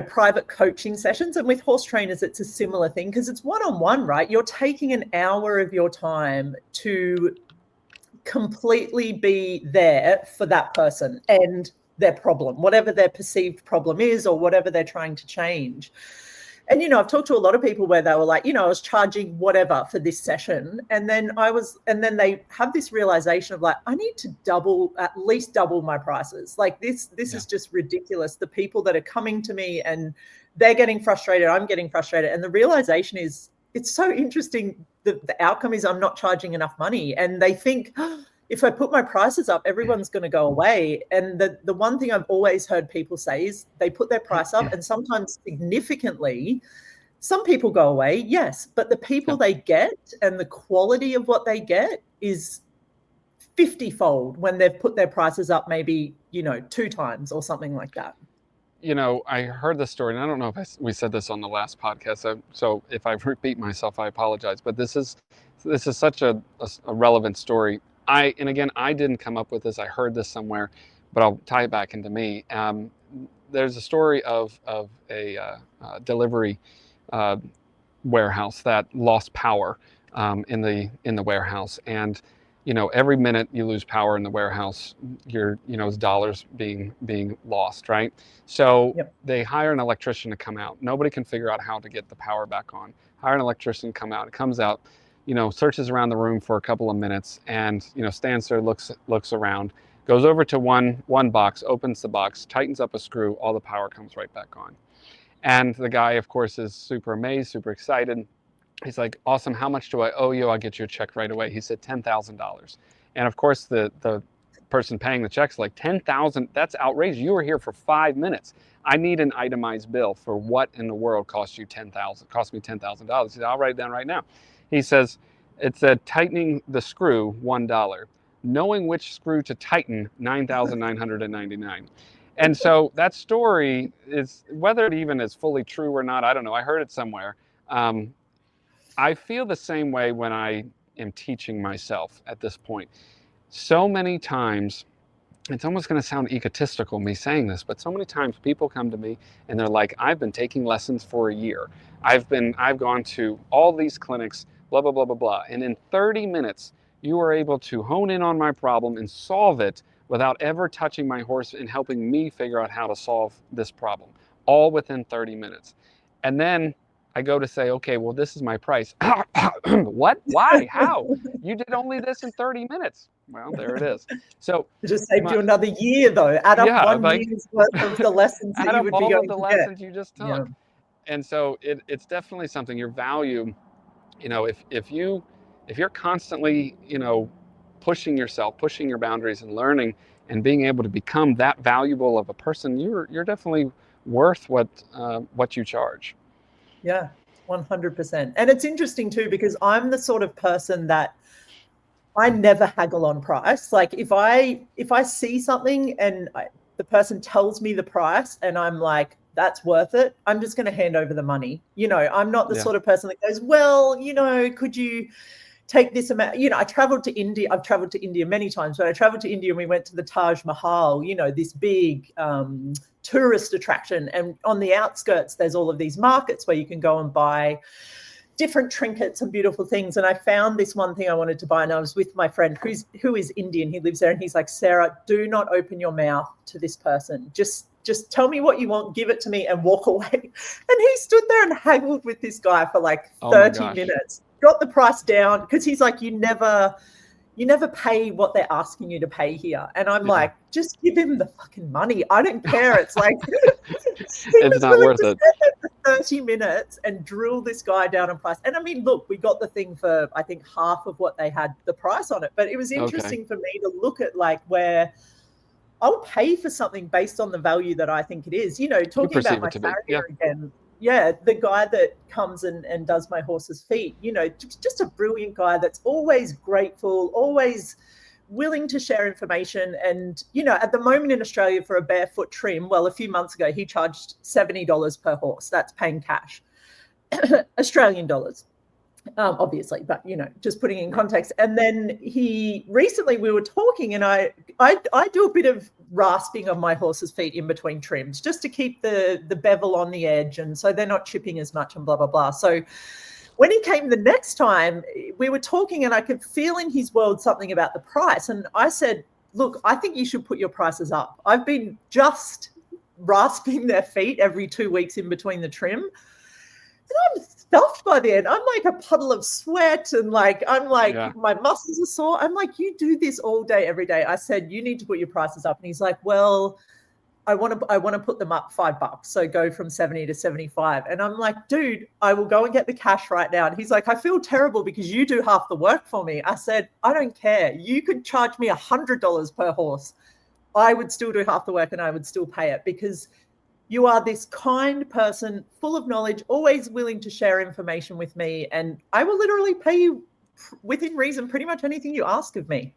private coaching sessions. And with horse trainers, it's a similar thing because it's one-on-one, right? You're taking an hour of your time to completely be there for that person and their problem, whatever their perceived problem is or whatever they're trying to change. And, I've talked to a lot of people where they were like, I was charging whatever for this session. And then they have this realization of like, I need to at least double my prices. Like this is just ridiculous. The people that are coming to me and they're getting frustrated, I'm getting frustrated. And the realization is, it's so interesting. The outcome is I'm not charging enough money. And they think, if I put my prices up, everyone's going to go away. And the one thing I've always heard people say is they put their price up and sometimes significantly. Some people go away, yes, but the people they get and the quality of what they get is 50-fold when they've put their prices up maybe, 2 times or something like that. I heard this story, and I don't know if we said this on the last podcast, so if I repeat myself, I apologize. But this is such a relevant story. I didn't come up with this. I heard this somewhere, but I'll tie it back into me. There's a story of a delivery warehouse that lost power in the warehouse, and every minute you lose power in the warehouse, it's dollars being lost, right? So they hire an electrician to come out. Nobody can figure out how to get the power back on. Hire an electrician to come out. It comes out, searches around the room for a couple of minutes, and stands there, looks around, goes over to one box, opens the box, tightens up a screw, all the power comes right back on. And the guy, of course, is super amazed, super excited. He's like, awesome, how much do I owe you? I'll get you a check right away. He said $10,000. And of course, the person paying the check's like, $10,000, that's outrageous. You were here for 5 minutes. I need an itemized bill for what in the world cost me $10,000. He said, I'll write it down right now. He says, it said tightening the screw, $1. Knowing which screw to tighten, $9,999. And so that story is, whether it even is fully true or not, I don't know. I heard it somewhere. I feel the same way when I am teaching myself at this point. So many times, it's almost going to sound egotistical me saying this, but so many times people come to me and they're like, I've been taking lessons for a year. I've gone to all these clinics, blah, blah, blah, blah, blah. And in 30 minutes, you are able to hone in on my problem and solve it without ever touching my horse and helping me figure out how to solve this problem, all within 30 minutes. And then I go to say, okay, well, this is my price. What? Why? How? You did only this in 30 minutes. Well, there it is. So it just saved you another year, though. Add up year's worth of the lessons that you would be going to get. All of the lessons you just took. Yeah. And so it's definitely something. Your value, if you're constantly, pushing yourself, pushing your boundaries and learning and being able to become that valuable of a person, you're definitely worth what you charge. Yeah, 100%. And it's interesting too, because I'm the sort of person that I never haggle on price. Like if I see something and the person tells me the price and I'm like, that's worth it, I'm just going to hand over the money. I'm not the sort of person that goes, well, could you take this amount? I traveled to India. I've traveled to India many times, but I traveled to India and we went to the Taj Mahal, this big tourist attraction. And on the outskirts, there's all of these markets where you can go and buy different trinkets and beautiful things. And I found this one thing I wanted to buy, and I was with my friend who is Indian. He lives there, and he's like, Sarah, do not open your mouth to this person. Just tell me what you want, give it to me, and walk away. And he stood there and haggled with this guy for like 30 minutes. Got the price down, because he's like, you never pay what they're asking you to pay here. And I'm like, just give him the fucking money. I don't care. It's like, it's not worth it. 30 minutes and drill this guy down on price. And I mean, look, we got the thing for, I think, half of what they had the price on it. But it was interesting for me to look at like where I'll pay for something based on the value that I think it is. Talking about my farrier again. Yeah, the guy that comes and does my horse's feet, just a brilliant guy that's always grateful, always willing to share information. And, at the moment in Australia for a barefoot trim, well, a few months ago, he charged $70 per horse. That's paying cash, Australian dollars. obviously, but just putting in context. And then recently we were talking, and I do a bit of rasping of my horse's feet in between trims just to keep the bevel on the edge, and so they're not chipping as much and blah blah blah. So when he came the next time, we were talking, and I could feel in his world something about the price, and I said, look, I think you should put your prices up. I've been just rasping their feet every 2 weeks in between the trim. I'm stuffed by the end. I'm like a puddle of sweat, and my muscles are sore. I'm like, you do this all day, every day. I said, you need to put your prices up. And he's like, well, I want to put them up $5. So go from 70 to 75. And I'm like, dude, I will go and get the cash right now. And he's like, I feel terrible because you do half the work for me. I said, I don't care. You could charge me $100 per horse. I would still do half the work and I would still pay it, because you are this kind person, full of knowledge, always willing to share information with me. And I will literally pay you within reason pretty much anything you ask of me.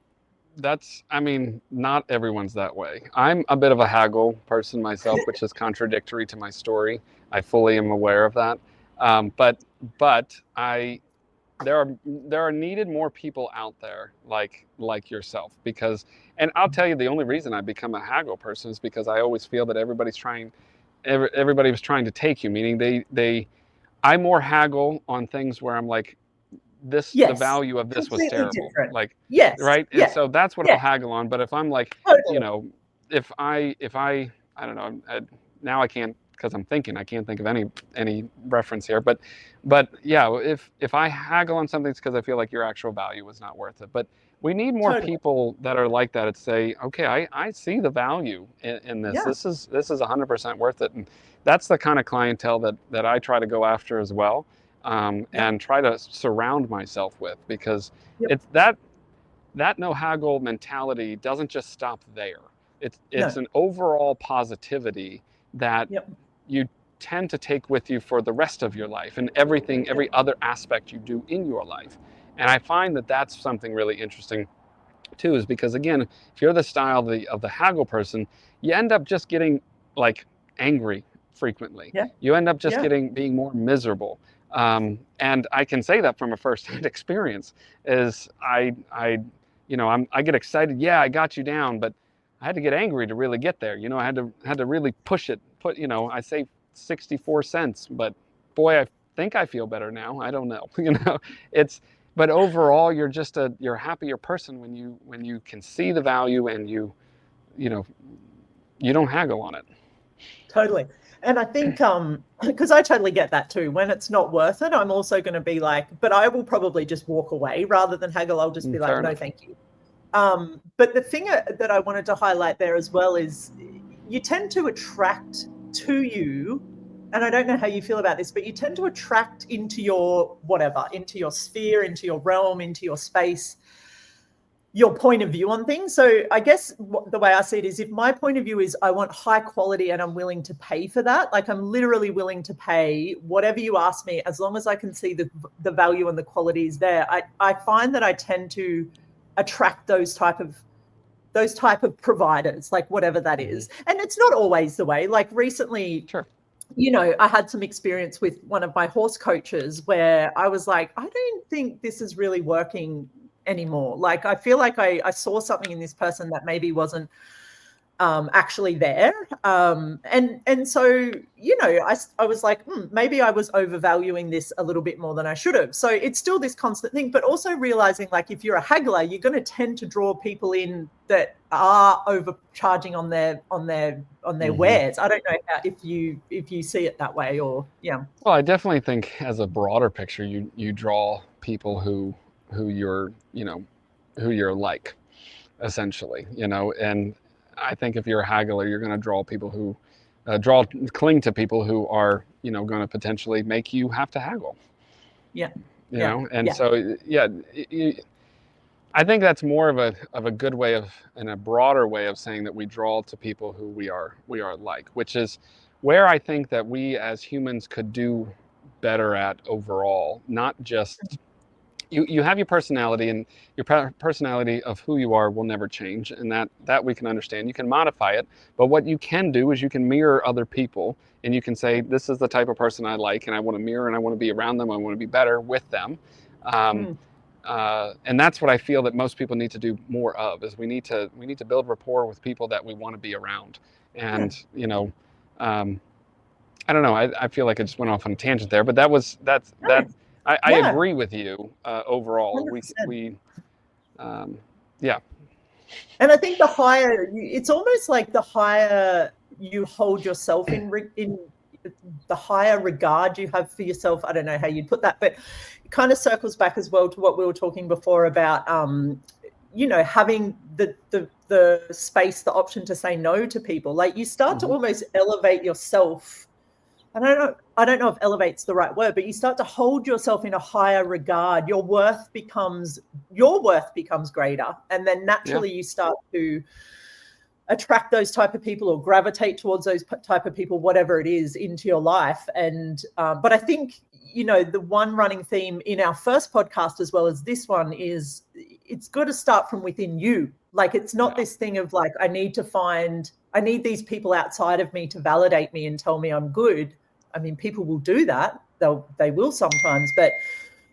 Not everyone's that way. I'm a bit of a haggle person myself, which is contradictory to my story. I fully am aware of that. But there are needed more people out there like yourself, because, and I'll tell you, the only reason I become a haggle person is because I always feel that everybody was trying to take you, meaning I more haggle on things where I'm like, the value of this was terrible. Different. Like, yes. Right. Yeah. And so that's what I'll haggle on. But if I'm like, totally. If I don't know, now I can't, because I'm thinking, I can't think of any reference here, but yeah, if I haggle on something, it's because I feel like your actual value was not worth it. But we need more people that are like that, to say, okay, I see the value in this. Yeah. This is 100% worth it. And that's the kind of clientele that I try to go after as well. And try to surround myself with, because it's that no haggle mentality doesn't just stop there. It's an overall positivity that you tend to take with you for the rest of your life, and every other aspect you do in your life. And I find that that's something really interesting too, is because, again, if you're the style of the haggle person, you end up just getting like angry frequently. You end up just being more miserable. And I can say that from a first-hand experience. Is I get excited. Yeah, I got you down, but I had to get angry to really get there. I had to really push it. I say 64 cents, but boy, I think I feel better now. I don't know. But overall, you're a happier person when you can see the value, and you don't haggle on it. Totally. And I think, because I totally get that too. When it's not worth it, I'm also going to be like, but I will probably just walk away rather than haggle. I'll just be like, no, thank you. But the thing that I wanted to highlight there as well is, you tend to attract to you, and I don't know how you feel about this, but you tend to attract into your into your sphere, into your realm, into your space, your point of view on things. So I guess the way I see it is, if my point of view is I want high quality and I'm willing to pay for that, like I'm literally willing to pay whatever you ask me, as long as I can see the value and the quality is there, I find that I tend to attract those type of providers, like whatever that is. And it's not always the way. Like recently, I had some experience with one of my horse coaches where I was like, I don't think this is really working anymore. Like, I feel like I saw something in this person that maybe wasn't actually there. And so, I was like, maybe I was overvaluing this a little bit more than I should have. So it's still this constant thing, but also realizing, like, if you're a haggler, you're going to tend to draw people in that are overcharging on their wares. I don't know if you see it that way, or Well, I definitely think, as a broader picture, you draw people who you're like, essentially, and I think if you're a haggler, you're going to draw people who cling to people who are, going to potentially make you have to haggle. So I think that's more of a good way and a broader way of saying that we draw to people who we are like, which is where I think that we as humans could do better at overall, not just you have your personality, and your personality of who you are will never change, and that we can understand. You can modify it, but what you can do is you can mirror other people, and you can say, this is the type of person I like, and I want to mirror, and I want to be around them, I want to be better with them. And that's what I feel that most people need to do more of, is we need to build rapport with people that we want to be around. And I don't know, I feel like I just went off on a tangent there, but I agree with you overall. 100%. We And I think it's almost like the higher you hold yourself in the higher regard you have for yourself. I don't know how you'd put that, but it kind of circles back as well to what we were talking before about, having the space, the option to say no to people. Like, you start to almost elevate yourself. I don't know if elevate's the right word, but you start to hold yourself in a higher regard. Your worth becomes greater. And then naturally you start to attract those type of people, or gravitate towards those type of people, whatever it is, into your life. And but I think, the one running theme in our first podcast as well as this one is, it's good to start from within you. Like, it's not this thing of like, I need these people outside of me to validate me and tell me I'm good. I mean, people will do that. They will sometimes, but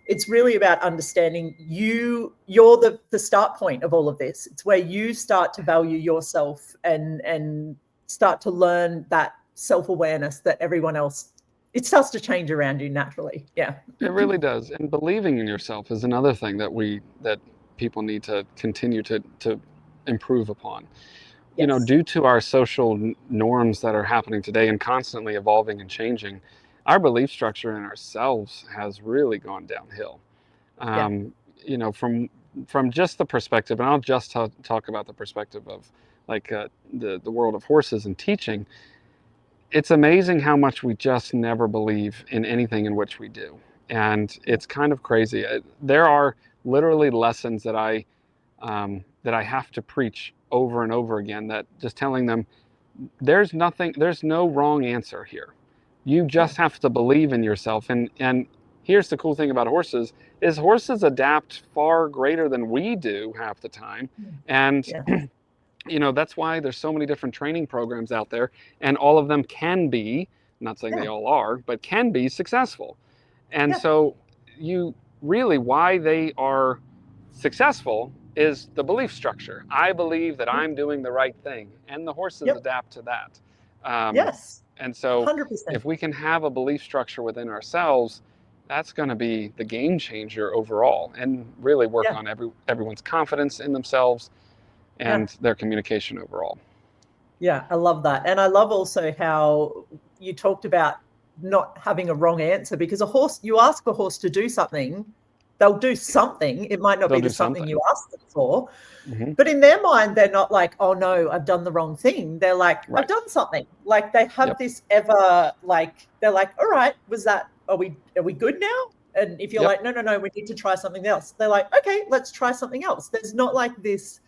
it's really about understanding you're the start point of all of this. It's where you start to value yourself and start to learn that self-awareness that everyone else, it starts to change around you naturally. Yeah. It really does. And believing in yourself is another thing that people need to continue to improve upon. Yes. Due to our social norms that are happening today and constantly evolving and changing, our belief structure in ourselves has really gone downhill. From just the perspective, and I'll just talk about the perspective of like the world of horses and teaching. It's amazing how much we just never believe in anything in which we do. And it's kind of crazy. There are literally lessons that I have to preach over and over again, that just telling them there's no wrong answer here. You just have to believe in yourself. And here's the cool thing about horses is horses adapt far greater than we do half the time. And that's why there's so many different training programs out there, and all of them can be, I'm not saying they all are, but can be successful. And so why they are successful is the belief structure. I believe that I'm doing the right thing, and the horses adapt to that. And so 100%. if we can have a belief structure within ourselves, that's going to be the game changer overall, and really work on everyone's confidence in themselves and their communication overall. Yeah, I love that. And I love also how you talked about not having a wrong answer, because you ask a horse to do something, they'll do something. It might not be something you asked them for, but in their mind, they're not like, oh no, I've done the wrong thing. They're like, I've done something. Like, they have this ever, like, they're like, all right, are we good now? And if you're like, no, we need to try something else, they're like, okay, let's try something else. There's not like this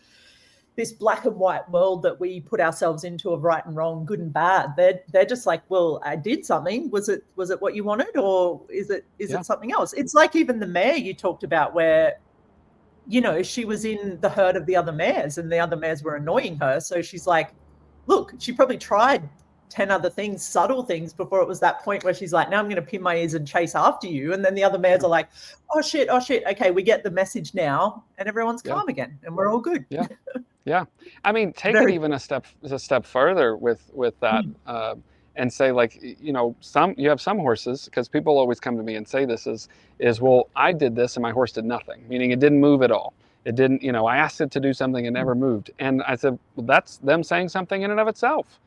black and white world that we put ourselves into of right and wrong, good and bad. They're just like, well, I did something. Was it what you wanted, or is it something else? It's like even the mare you talked about, where, she was in the herd of the other mares, and the other mares were annoying her. So she's like, look, she probably tried 10 other things, subtle things, before it was that point where she's like, now I'm going to pin my ears and chase after you. And then the other mares are like, oh shit. Okay, we get the message now, and everyone's calm again, and we're all good. Yeah. I mean, take it even a step further with that, and say, like, you have some horses, because people always come to me and say this is, well, I did this and my horse did nothing, meaning it didn't move at all. It didn't, I asked it to do something, it never moved. And I said, well, that's them saying something in and of itself,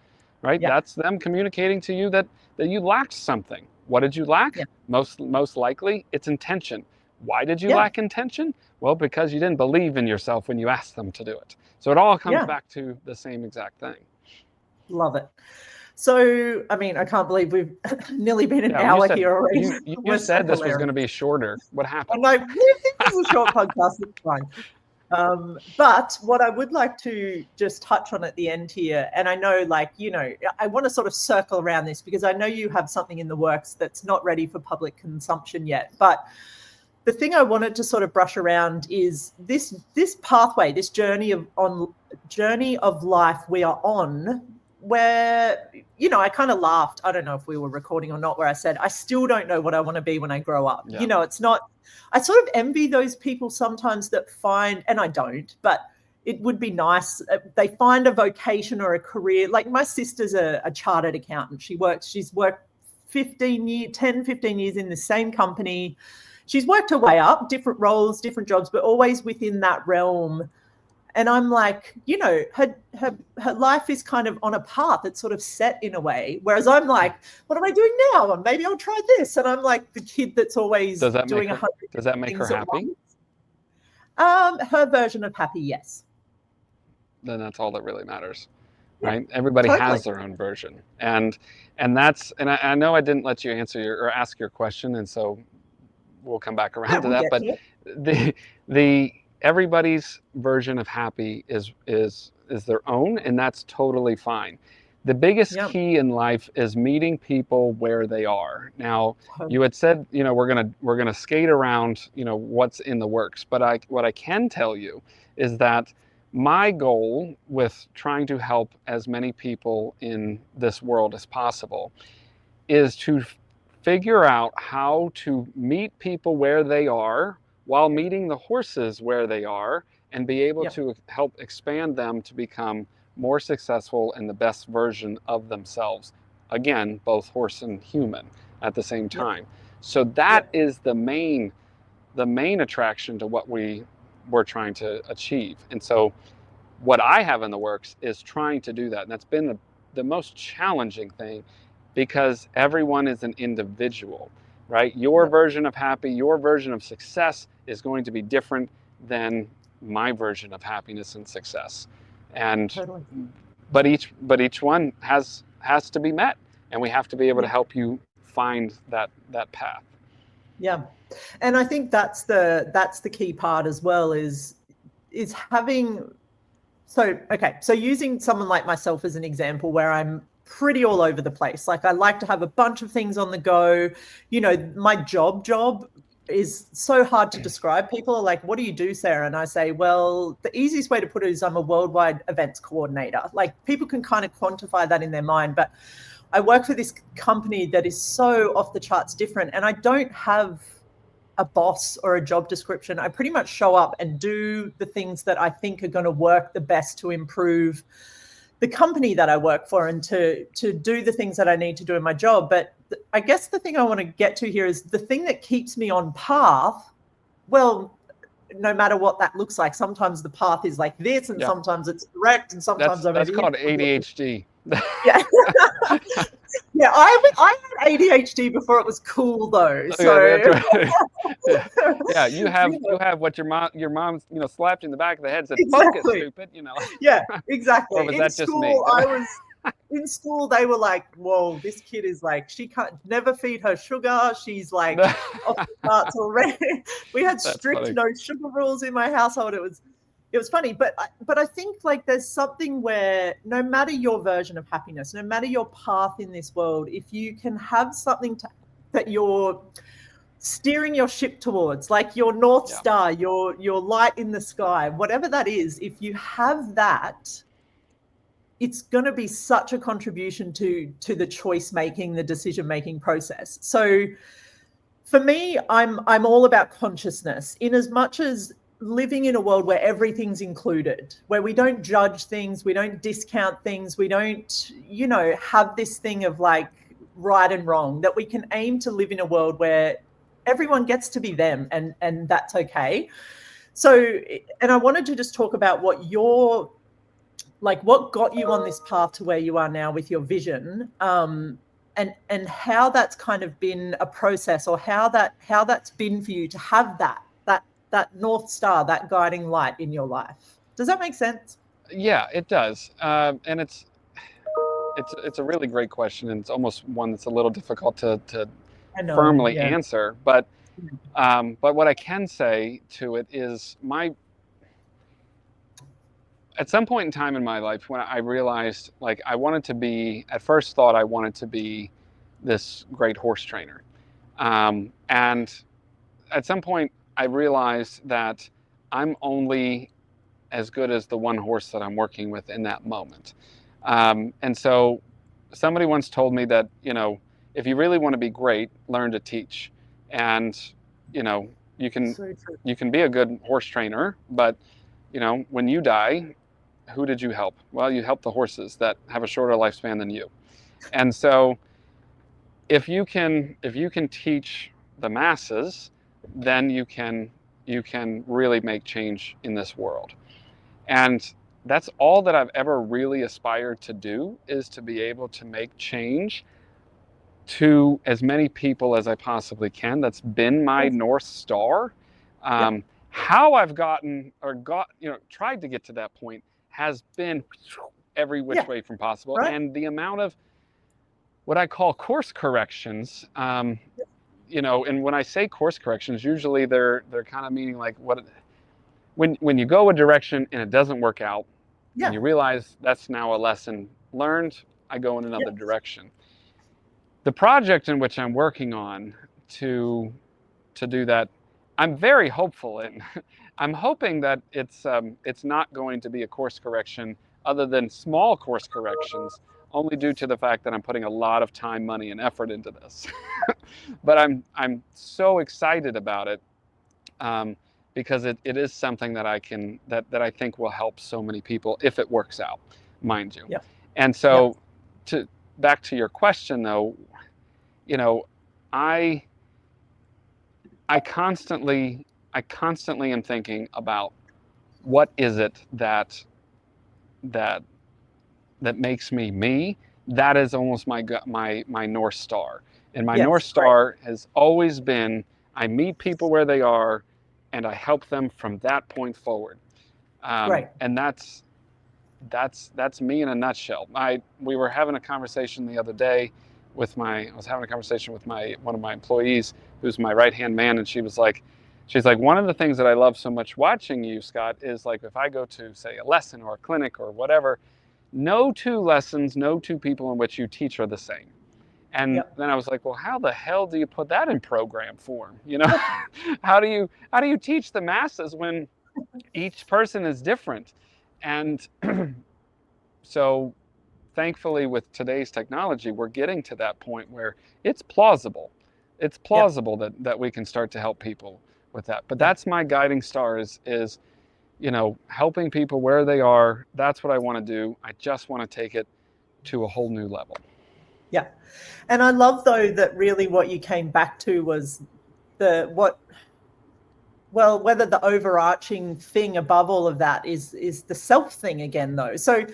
right? That's them communicating to you that you lacked something. What did you lack? Most likely it's intention. Why did you lack intention? Well, because you didn't believe in yourself when you asked them to do it. So it all comes back to the same exact thing. Love it. So, I mean, I can't believe we've nearly been an hour here already. You said this was going to be shorter. What happened? I know. This is a short podcast. It's fine. But what I would like to just touch on at the end here, and I know, like, I want to sort of circle around this, because I know you have something in the works that's not ready for public consumption yet. But the thing I wanted to sort of brush around is this pathway, this journey of life we are on, where, you know, I kind of laughed. I don't know if we were recording or not, where I said, I still don't know what I want to be when I grow up. Yeah. You know, it's not, I sort of envy those people sometimes that find, and I don't, but it would be nice. They find a vocation or a career. Like my sister's a chartered accountant. She's worked 10, 15 years in the same company. She's worked her way up, different roles, different jobs, but always within that realm. And I'm like, you know, her life is kind of on a path that's sort of set in a way. Whereas I'm like, what am I doing now? And maybe I'll try this. And I'm like the kid that's always doing 100 Does that make her happy? Her version of happy, yes. Then that's all that really matters, right? Everybody has their own version, and I know I didn't let you answer or ask your question, and so we'll come back around to that. But the everybody's version of happy is their own, and that's totally fine. The biggest key in life is meeting people where they are. Now, you had said, you know, we're gonna skate around, you know, what's in the works. But what I can tell you is that my goal with trying to help as many people in this world as possible is to figure out how to meet people where they are while meeting the horses where they are, and be able to help expand them to become more successful and the best version of themselves. Again, both horse and human at the same time. So that is the main attraction to what we're trying to achieve. And so what I have in the works is trying to do that. And that's been the most challenging thing, because everyone is an individual, right? Your version of happy, your version of success is going to be different than my version of happiness and success. And but each one has to be met, and we have to be able to help you find that path. Yeah. And I think that's the key part as well, is having, so using someone like myself as an example, where I'm pretty all over the place. Like I like to have a bunch of things on the go. You know, my job is so hard to describe. People are like, what do you do, Sarah? And I say, well, the easiest way to put it is I'm a worldwide events coordinator. Like people can kind of quantify that in their mind, but I work for this company that is so off the charts different, and I don't have a boss or a job description. I pretty much show up and do the things that I think are going to work the best to improve the company that I work for, and to do the things that I need to do in my job. But I guess the thing I want to get to here is the thing that keeps me on path. Well, no matter what that looks like, sometimes the path is like this, and sometimes it's direct, and sometimes that's called ADHD. Yeah. Yeah, I had ADHD before it was cool though. So yeah, you have what your mom you know slapped you in the back of the head and said, focus, stupid, you know. Yeah, exactly. Or was that just me? In school they were like, whoa, this kid is like, she can't never feed her sugar, she's like off the charts already. We had strict no sugar rules in my household. It was funny, but I think like there's something where no matter your version of happiness, no matter your path in this world, if you can have something that you're steering your ship towards, like your North Star, your light in the sky, whatever that is, if you have that, it's going to be such a contribution to the choice making, the decision making process. So for me, I'm all about consciousness, in as much as living in a world where everything's included, where we don't judge things, we don't discount things, we don't, you know, have this thing of like right and wrong, that we can aim to live in a world where everyone gets to be them, and that's okay. So, and I wanted to just talk about what got you on this path to where you are now with your vision, and how that's kind of been a process, or how that's been for you to have that North Star, that guiding light in your life. Does that make sense? Yeah, it does. And it's a really great question, and it's almost one that's a little difficult to firmly answer. But what I can say to it is at some point in time in my life, when I realized, like, at first thought I wanted to be this great horse trainer. And at some point I realized that I'm only as good as the one horse that I'm working with in that moment. And so somebody once told me that, if you really want to be great, learn to teach. And, you can be a good horse trainer, but, when you die, who did you help? Well, you help the horses that have a shorter lifespan than you. And so if you can teach the masses, then you can really make change in this world. And that's all that I've ever really aspired to do, is to be able to make change to as many people as I possibly can. That's been my North Star. How I've tried to get to that point has been every which way from possible. Right. And the amount of what I call course corrections, and when I say course corrections, usually they're kind of meaning like when you go a direction and it doesn't work out, and you realize that's now a lesson learned, I go in another direction. The project in which I'm working on to do that, I'm very hopeful in. I'm hoping that it's not going to be a course correction other than small course corrections, only due to the fact that I'm putting a lot of time, money, and effort into this. But I'm so excited about it, because it is something that I think will help so many people if it works out, mind you. Yeah. And so back to your question though, I constantly am thinking about what is it that makes me me. That is almost my North Star. And my North Star has always been, I meet people where they are and I help them from that point forward. And that's me in a nutshell. We were having a conversation the other day I was having a conversation with one of my employees, who's my right-hand man, and she's like, one of the things that I love so much watching you, Scott, is like if I go to, say, a lesson or a clinic or whatever, no two lessons, no two people in which you teach are the same. And then I was like, well, how the hell do you put that in program form? How do you teach the masses when each person is different? And so thankfully, with today's technology, we're getting to that point where it's plausible. It's plausible that we can start to help people with that. But that's my guiding star is helping people where they are. That's what I want to do. I just want to take it to a whole new level. Yeah. And I love, though, that really what you came back to was whether the overarching thing above all of that is the self thing again, though. So,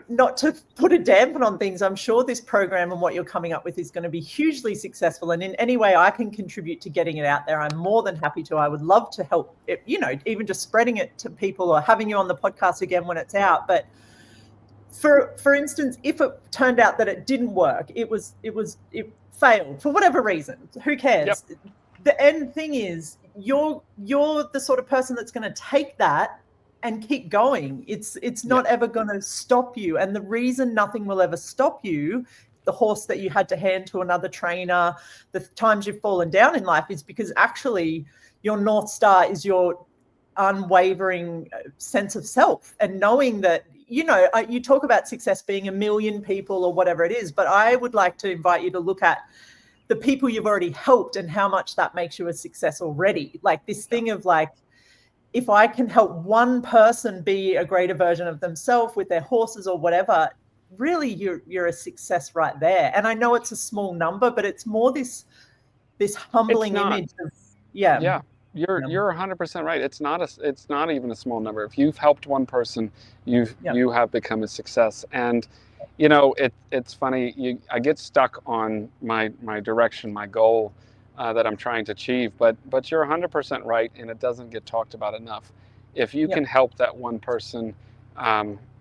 not to put a dampen on things, I'm sure this program and what you're coming up with is going to be hugely successful. And in any way I can contribute to getting it out there, I'm more than happy to. I would love to help, even just spreading it to people or having you on the podcast again when it's out. But for instance, if it turned out that it didn't work, it failed for whatever reason, who cares? The end thing is you're the sort of person that's going to take that and keep going. It's not ever going to stop you. And the reason nothing will ever stop you, the horse that you had to hand to another trainer, the times you've fallen down in life, is because actually your North Star is your unwavering sense of self, and knowing that, you talk about success being 1 million people or whatever it is, but I would like to invite you to look at the people you've already helped and how much that makes you a success already. Like this thing of like, if I can help one person be a greater version of themselves with their horses or whatever, really you're a success right there. And I know it's a small number, but it's more this humbling image of you're 100% right. It's not even a small number. If you've helped one person, you have become a success. And it's funny, I get stuck on my direction, my goal that I'm trying to achieve, but you're 100% right, and it doesn't get talked about enough. If you can help that one person,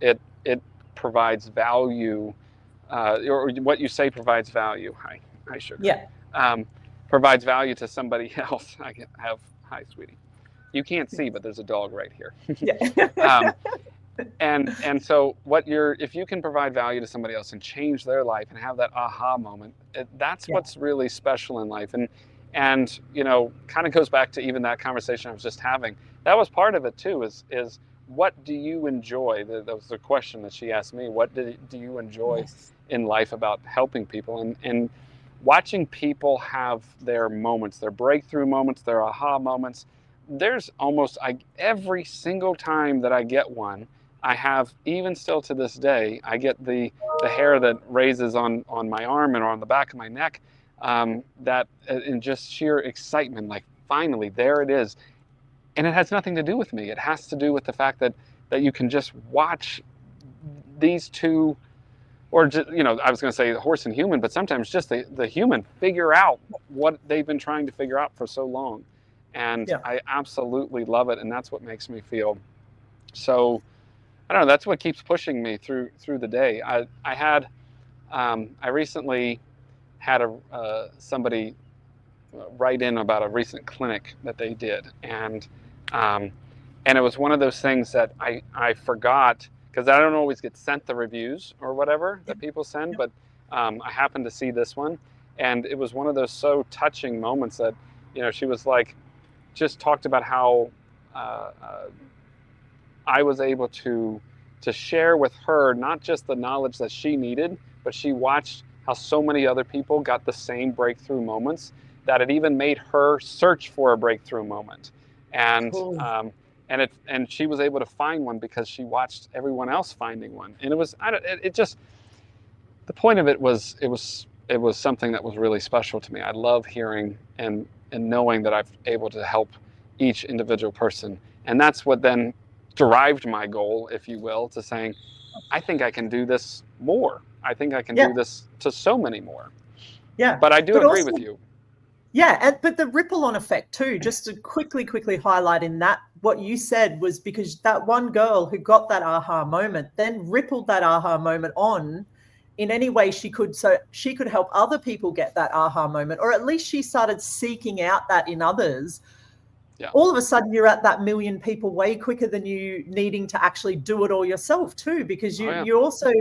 it provides value, or what you say provides value. Hi, sugar. Provides value to somebody else. I can have, hi, sweetie. You can't see, but there's a dog right here. And so if you can provide value to somebody else and change their life and have that aha moment, that's what's really special in life. And, kind of goes back to even that conversation I was just having. That was part of it too, is what do you enjoy? That was the question that she asked me. What do you enjoy in life about helping people? And watching people have their moments, their breakthrough moments, their aha moments. There's almost every single time that I get one, I have, even still to this day, I get the hair that raises on my arm and on the back of my neck, that in just sheer excitement, like finally there it is. And it has nothing to do with me. It has to do with the fact that you can just watch these two, or just, I was going to say the horse and human, but sometimes just the human figure out what they've been trying to figure out for so long. And I absolutely love it. And that's what makes me feel so, I don't know, that's what keeps pushing me through the day. I recently had somebody write in about a recent clinic that they did. And it was one of those things that I forgot, because I don't always get sent the reviews or whatever that people send, but I happened to see this one. And it was one of those so touching moments that, she was like, just talked about how I was able to share with her not just the knowledge that she needed, but she watched how so many other people got the same breakthrough moments, that it even made her search for a breakthrough moment. And cool. And she was able to find one because she watched everyone else finding one. And it was, the point of it was something that was really special to me. I love hearing and knowing that I'm able to help each individual person. And that's what then derived my goal, if you will, to saying, I think I can do this more. I think I can do this to so many more. Yeah. But I do agree with you. Yeah, but the ripple-on effect too, just to quickly highlight in that, what you said was because that one girl who got that aha moment then rippled that aha moment on in any way she could, so she could help other people get that aha moment, or at least she started seeking out that in others. Yeah. All of a sudden you're at that million people way quicker than you needing to actually do it all yourself too, because you also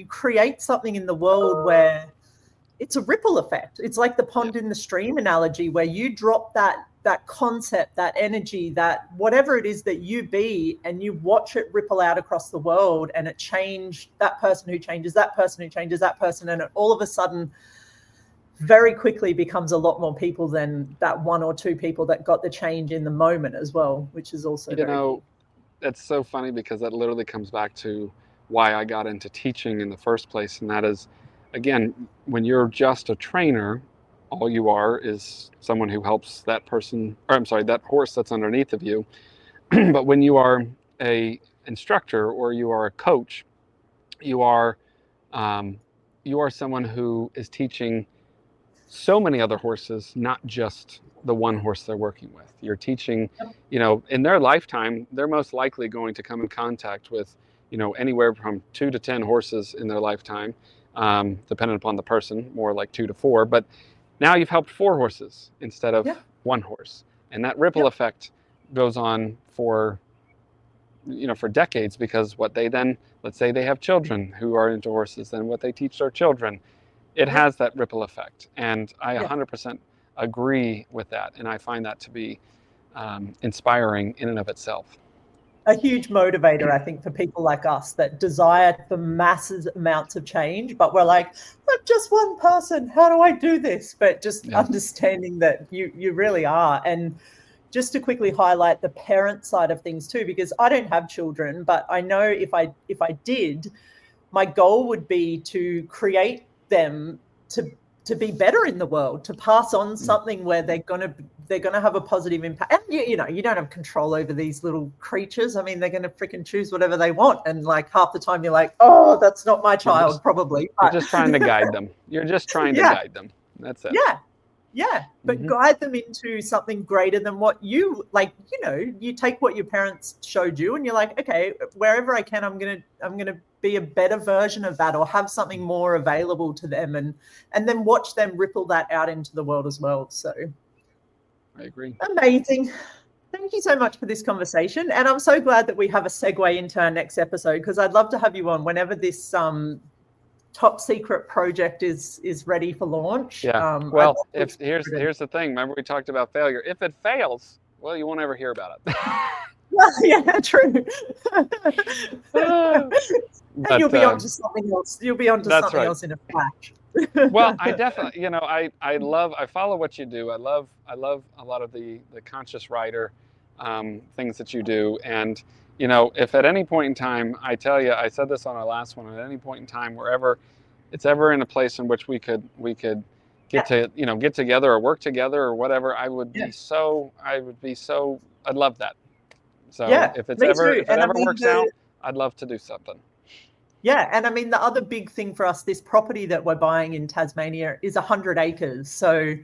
create something in the world where it's a ripple effect. It's like the pond in the stream analogy, where you drop that concept, that energy, that whatever it is that you be, and you watch it ripple out across the world, and it change that person who changes that person who changes that person, and it all of a sudden very quickly becomes a lot more people than that one or two people that got the change in the moment as well, which is also it's so funny, because that literally comes back to why I got into teaching in the first place. And that is, again, when you're just a trainer, all you are is someone who helps that person, or I'm sorry, that horse that's underneath of you. But when you are a instructor, or you are a coach, you are someone who is teaching so many other horses, not just the one horse they're working with. You're teaching, in their lifetime, they're most likely going to come in contact with, anywhere from 2 to 10 horses in their lifetime, depending upon the person, more like 2 to 4. But now you've helped 4 horses instead of one horse. And that ripple effect goes on for decades, because what they then, let's say they have children who are into horses, then what they teach their children, it has that ripple effect. And I 100% agree with that. And I find that to be inspiring in and of itself. A huge motivator, I think, for people like us that desire for massive amounts of change, but we're like, I'm just one person, how do I do this? But just understanding that you really are. And just to quickly highlight the parent side of things too, because I don't have children, but I know if I did, my goal would be to create them to be better in the world, to pass on something where they're gonna have a positive impact. And you don't have control over these little creatures. I mean, they're gonna freaking choose whatever they want, and like half the time you're like, oh, that's not my child, probably. You're just trying to guide them. You're just trying to guide them. That's it. Yeah, but guide them into something greater than what you like. You take what your parents showed you, and you're like, okay, wherever I can, I'm gonna be a better version of that, or have something more available to them, and then watch them ripple that out into the world as well. So, I agree. Amazing. Thank you so much for this conversation, and I'm so glad that we have a segue into our next episode, because I'd love to have you on whenever this top secret project is ready for launch. Yeah. Well, if here's the thing. Remember we talked about failure. If it fails, well, you won't ever hear about it. Yeah, true. But you'll be onto something else. You'll be onto something else in a flash. Well, I definitely, you know, I follow what you do. I love a lot of the conscious rider things that you do. And, you know, if at any point in time, I tell you, I said this on our last one, at any point in time, wherever it's ever in a place in which we could get to, you know, get together or work together or whatever, I'd love that. So if it ever works out, I'd love to do something. Yeah, and I mean, the other big thing for us, this property that we're buying in Tasmania is 100 acres. So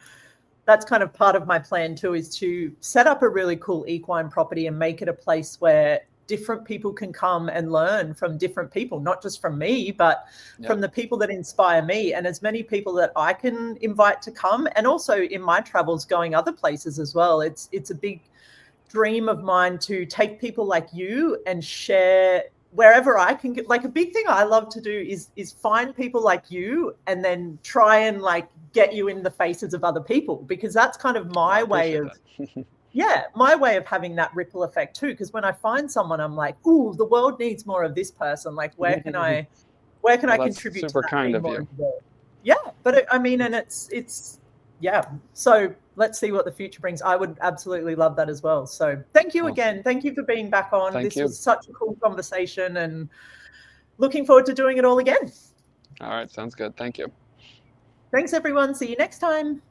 that's kind of part of my plan too, is to set up a really cool equine property and make it a place where different people can come and learn from different people, not just from me, but from the people that inspire me, and as many people that I can invite to come. And also in my travels going other places as well. It's a big dream of mine to take people like you and share wherever I can get. Like, a big thing I love to do is find people like you and then try and like get you in the faces of other people, because that's kind of my way of my way of having that ripple effect too. Because when I find someone, I'm like, ooh, the world needs more of this person. Like, where can I contribute super to that kind of more? you. Yeah, but I mean, and it's so let's see what the future brings. I would absolutely love that as well. So thank you again. Thank you for being back on. This was such a cool conversation, and looking forward to doing it all again. All right. Sounds good. Thank you. Thanks, everyone. See you next time.